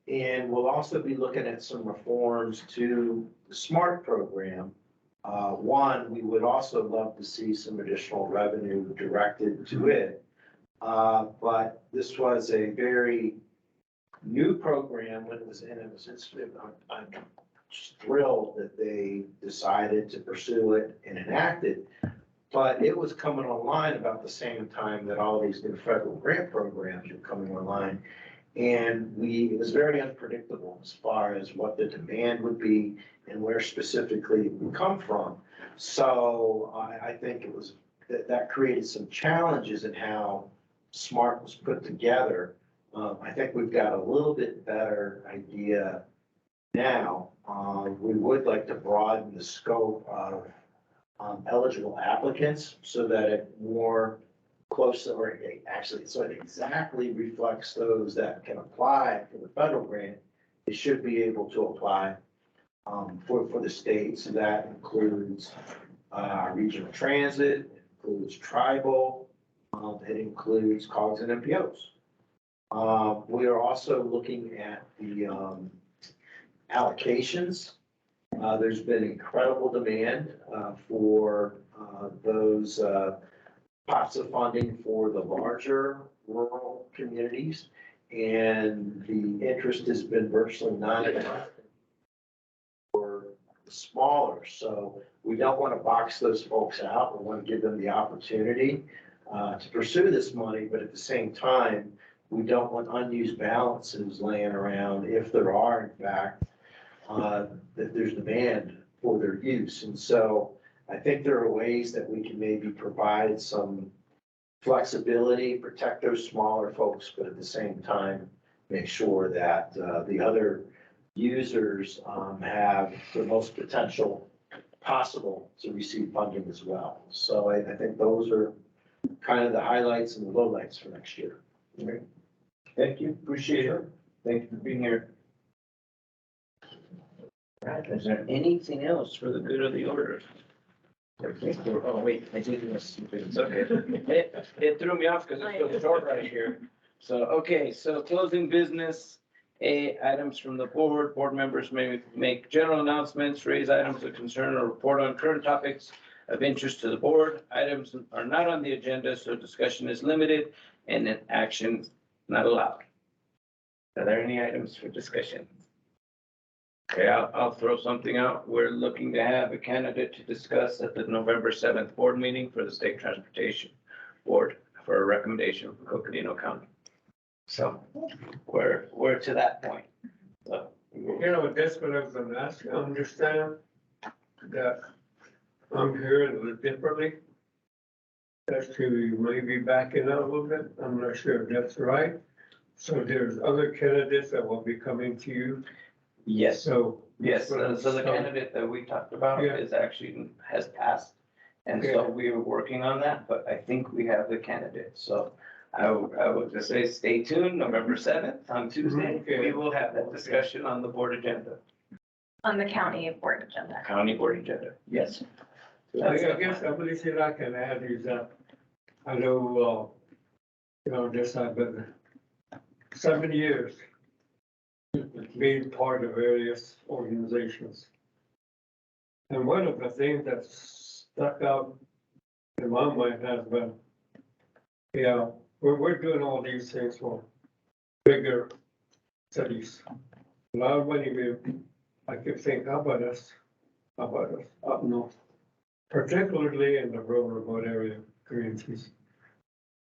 And we'll also be looking at some reforms to the SMART program. One, we would also love to see some additional revenue directed to it. But this was a very new program when it was in. I'm just thrilled that they decided to pursue it and enact it. But it was coming online about the same time that all these new federal grant programs were coming online. And it was very unpredictable as far as what the demand would be and where specifically it would come from. So I think it was that created some challenges in how SMART was put together. I think we've got a little bit better idea now. We would like to broaden the scope of eligible applicants so that it more close, or actually, so it exactly reflects those that can apply for the federal grant. They should be able to apply for the state. So that includes regional transit, it includes tribal, it includes COGS and MPOs. We are also looking at the allocations. There's been incredible demand for those pots of funding for the larger rural communities, and the interest has been virtually non-existent for the smaller. So we don't want to box those folks out. We want to give them the opportunity to pursue this money, but at the same time, we don't want unused balances laying around if there are, in fact, that there's demand for their use. And so I think there are ways that we can maybe provide some flexibility, protect those smaller folks, but at the same time, make sure that the other users have the most potential possible to receive funding as well. So I think those are kind of the highlights and the lowlights for next year. Great. Thank you, appreciate it. Thank you for being here. All right, is there anything else for the good of the order? Oh, wait, I did this. It's okay. It threw me off because it's so short right here. So, okay, so closing business, items from the board. Board members may make general announcements, raise items of concern, or report on current topics of interest to the board. Items are not on the agenda, so discussion is limited and an action not allowed. Are there any items for discussion? Okay, I'll throw something out. We're looking to have a candidate to discuss at the November 7th board meeting for the State Transportation Board for a recommendation from Coconino County. So we're to that point. So You know, that's what I was gonna ask, you. Understand that I'm hearing a little differently. As to maybe backing out a little bit, I'm not sure if that's right. So there's other candidates that will be coming to you, Yes, so. yes, so the candidate that we talked about Yeah. is actually, has passed. And so we were working on that, but I think we have the candidate, so I would just say, stay tuned, November 7th on Tuesday. Okay. We will have that discussion on the board agenda, On the county board agenda. county board agenda, yes. I guess the only thing I can add is that I know, you know, this I've been 7 years being part of various organizations. And one of the things that stuck out in my mind has been, yeah, we're doing all these things for bigger cities. A lot of money, I could think, how about us up north? Particularly in the rural remote area communities.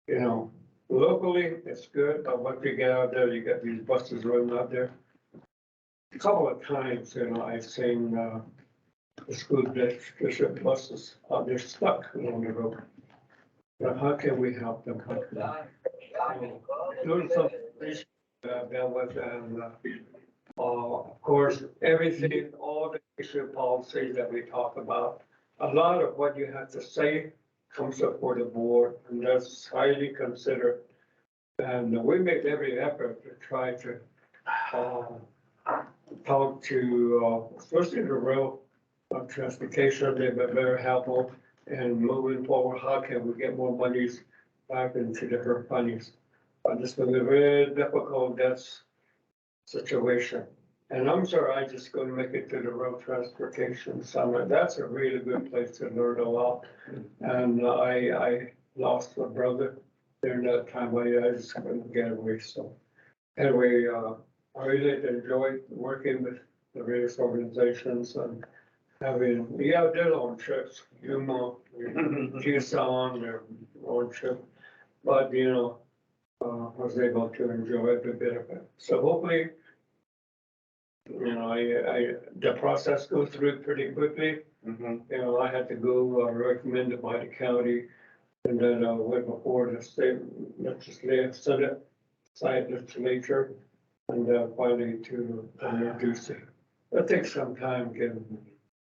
You know, locally, it's good, but once you get out there, you got these buses running out there. A couple of times, you know, I've seen, the school district buses, they're stuck along the road. But how can we help them? Doing something, that was, and, of course, everything, all the issue policies that we talk about, a lot of what you have to say comes before the board, and that's highly considered. And we make every effort to try to, talk to, especially the rail transportation, they've been very helpful. And moving forward, how can we get more monies back into the HERF funds? But it's been a very difficult, that's situation. And I'm sorry, I just couldn't make it to the road transportation summit. That's a really good place to learn a lot. And I lost my brother during that time. I just couldn't get away. So anyway, I really enjoyed working with the various organizations and having, their own trips, Yuma, Tucson, their own trip. But, you know, was able to enjoy every bit of it. So hopefully, you know, the process goes through pretty quickly. You know, I had to go recommended by the county, and then went before the state legislative senate, site legislature, and finally to introduce it. That takes some time, given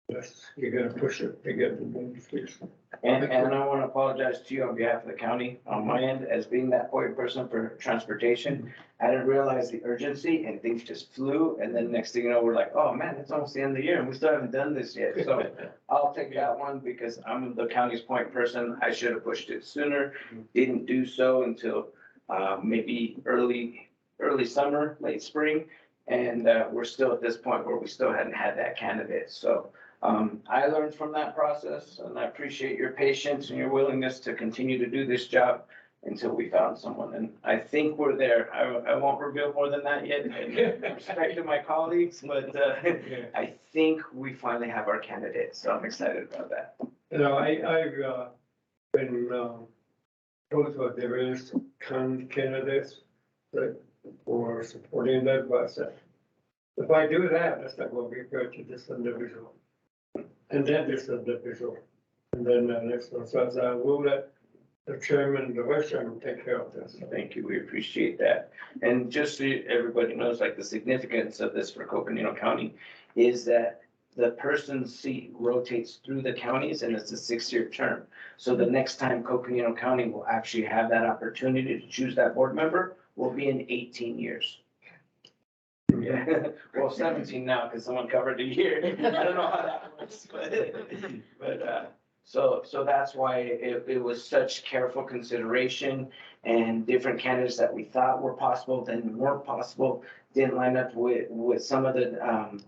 this, you gotta push it to get the legislation. And I want to apologize to you on behalf of the county, on my end, as being that point person for transportation. I didn't realize the urgency and things just flew. And then next thing you know, we're like, oh man, it's almost the end of the year and we still haven't done this yet. So I'll take that one because I'm the county's point person. I should have pushed it sooner. Didn't do so until maybe early summer, late spring. And we're still at this point where we still hadn't had that candidate. So I learned from that process and I appreciate your patience and your willingness to continue to do this job until we found someone. And I think we're there. I won't reveal more than that yet, in respect to my colleagues, but I think we finally have our candidate. So I'm excited about that. You know, I've been told about the various candidates that were supporting that, but I said, if I do that, that's not going to be fair to this individual. And then this individual, and then the next one. So I will let the chairman and the vice chairman take care of this. Thank you. We appreciate that. And just so everybody knows, like the significance of this for Coconino County is that the person's seat rotates through the counties and it's a 6-year term. So the next time Coconino County will actually have that opportunity to choose that board member will be in 18 years. Yeah, well, 17 now, because someone covered a year. I don't know how that works, but so that's why it was such careful consideration and different candidates that we thought were possible, then weren't possible, didn't line up with some of the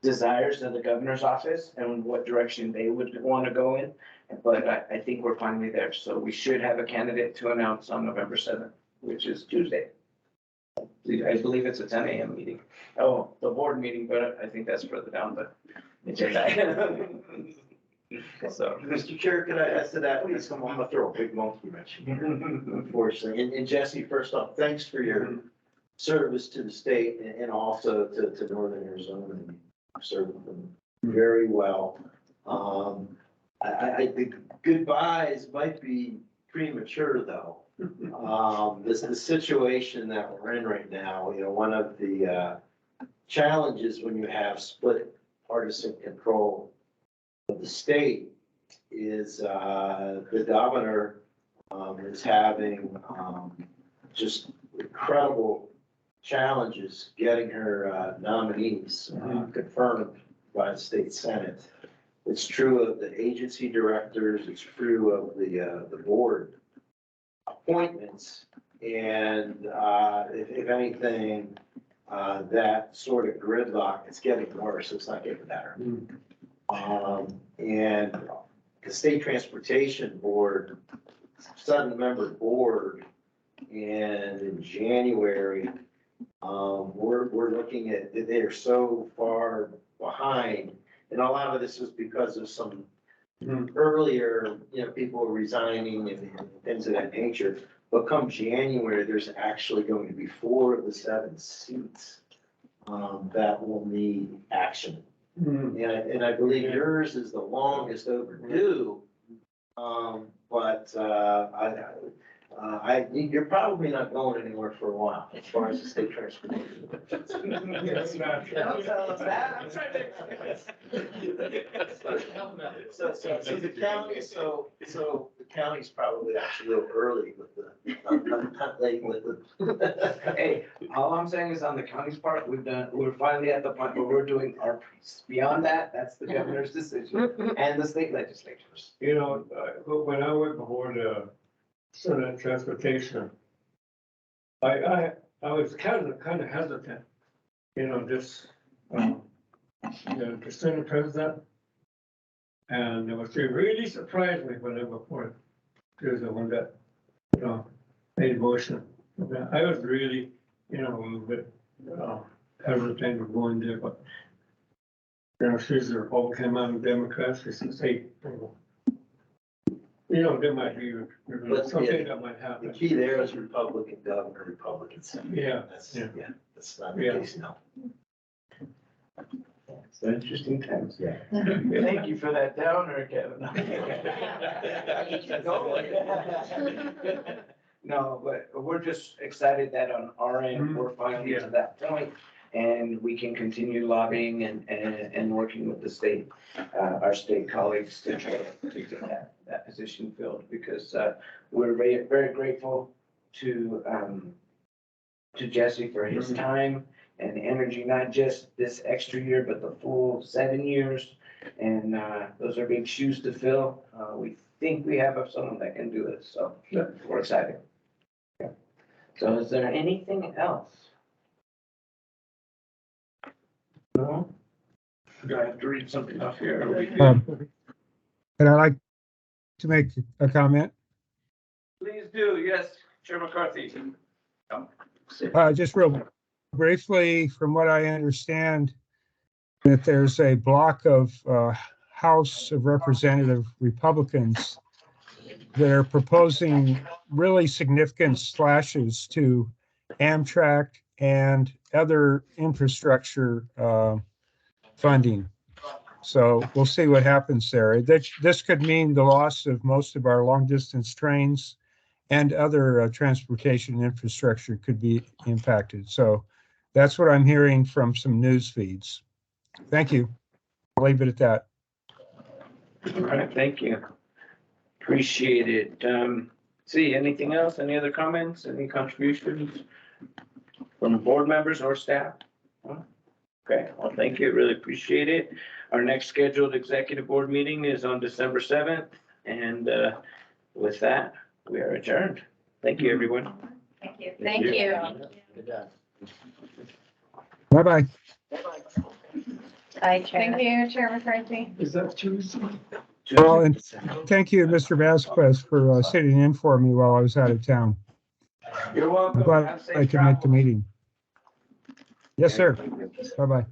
desires of the governor's office and what direction they would want to go in. But I think we're finally there. So we should have a candidate to announce on November 7th, which is Tuesday. I believe it's a 10 a.m. meeting. Oh, the board meeting, but I think that's further down the agenda. So, Mr. Chair, could I add to that? Please, I'm gonna throw a big monkey wrench in here, unfortunately. And Jesse, first off, thanks for your service to the state and also to northern Arizona. And served them very well. I think goodbyes might be premature though. The situation that we're in right now, you know, one of the challenges when you have split partisan control of the state is the governor is having just incredible challenges getting her nominees confirmed by the state Senate. It's true of the agency directors, it's true of the board appointments. And if anything, that sort of gridlock, it's getting worse, it's not getting better. And the State Transportation Board, 7-member board, and in January, we're looking at, they are so far behind. And a lot of this is because of some earlier, you know, people resigning and things of that nature. But come January, there's actually going to be 4 of the 7 seats that will need action. And I believe yours is the longest overdue. But you're probably not going anywhere for a while as far as the state transportation. That's not true. Don't tell us that. I'm trying to. So the county, so the county's probably actually a little early with the, not late with the. Hey, all I'm saying is on the county's part, we're finally at the point where we're doing our piece. Beyond that, that's the governor's decision and the state legislatures. You know, when I went before the Senate Transportation, I was kind of hesitant, you know, just, the Senate president. And it was really surprised me when I went before it. There's the one that, you know, made a motion. I was really, you know, a little bit, hesitant of going there, but, you know, she's a Republican, I'm a Democrat, she says, hey, you know, there might be something that might The happen. key there is Republican governor, Republican senator. Yeah, That's, yeah. that's not the Yeah. case now. It's an interesting times. Yeah. Thank you for that downer, Kevin. No, but we're just excited that on our end, we're finally to that point, and we can continue lobbying and working with the state, our state colleagues to try to get that position filled, because we're very, very grateful to Jesse for his time and energy, not just this extra year, but the full 7 years. And those are big shoes to fill. We think we have someone that can do it, so we're excited. Yeah. So is there anything else? No? Do I have to read something off here? Or we good? And I'd like to make a comment. Please do, yes, Chair McCarthy. Just real briefly, from what I understand, that there's a block of House of Representative Republicans that are proposing really significant slashes to Amtrak and other infrastructure funding. So we'll see what happens there. This could mean the loss of most of our long distance trains and other transportation infrastructure could be impacted. So that's what I'm hearing from some news feeds. Thank you. I'll leave it at that. All right, thank you. Appreciate it. See, anything else? Any other comments? Any contributions from board members or staff? Okay, well, thank you. Really appreciate it. Our next scheduled executive board meeting is on December 7th. And with that, we are adjourned. Thank you, everyone. Thank you. Thank you. Good job. Bye-bye. Bye, Chair. Thank you, Chair McCarthy. Is that Tuesday? Well, and thank you, Mr. Vasquez, for sitting in for me while I was out of town. You're welcome. I'm glad Have safe I could make the travels. meeting. Yes, sir. Bye-bye.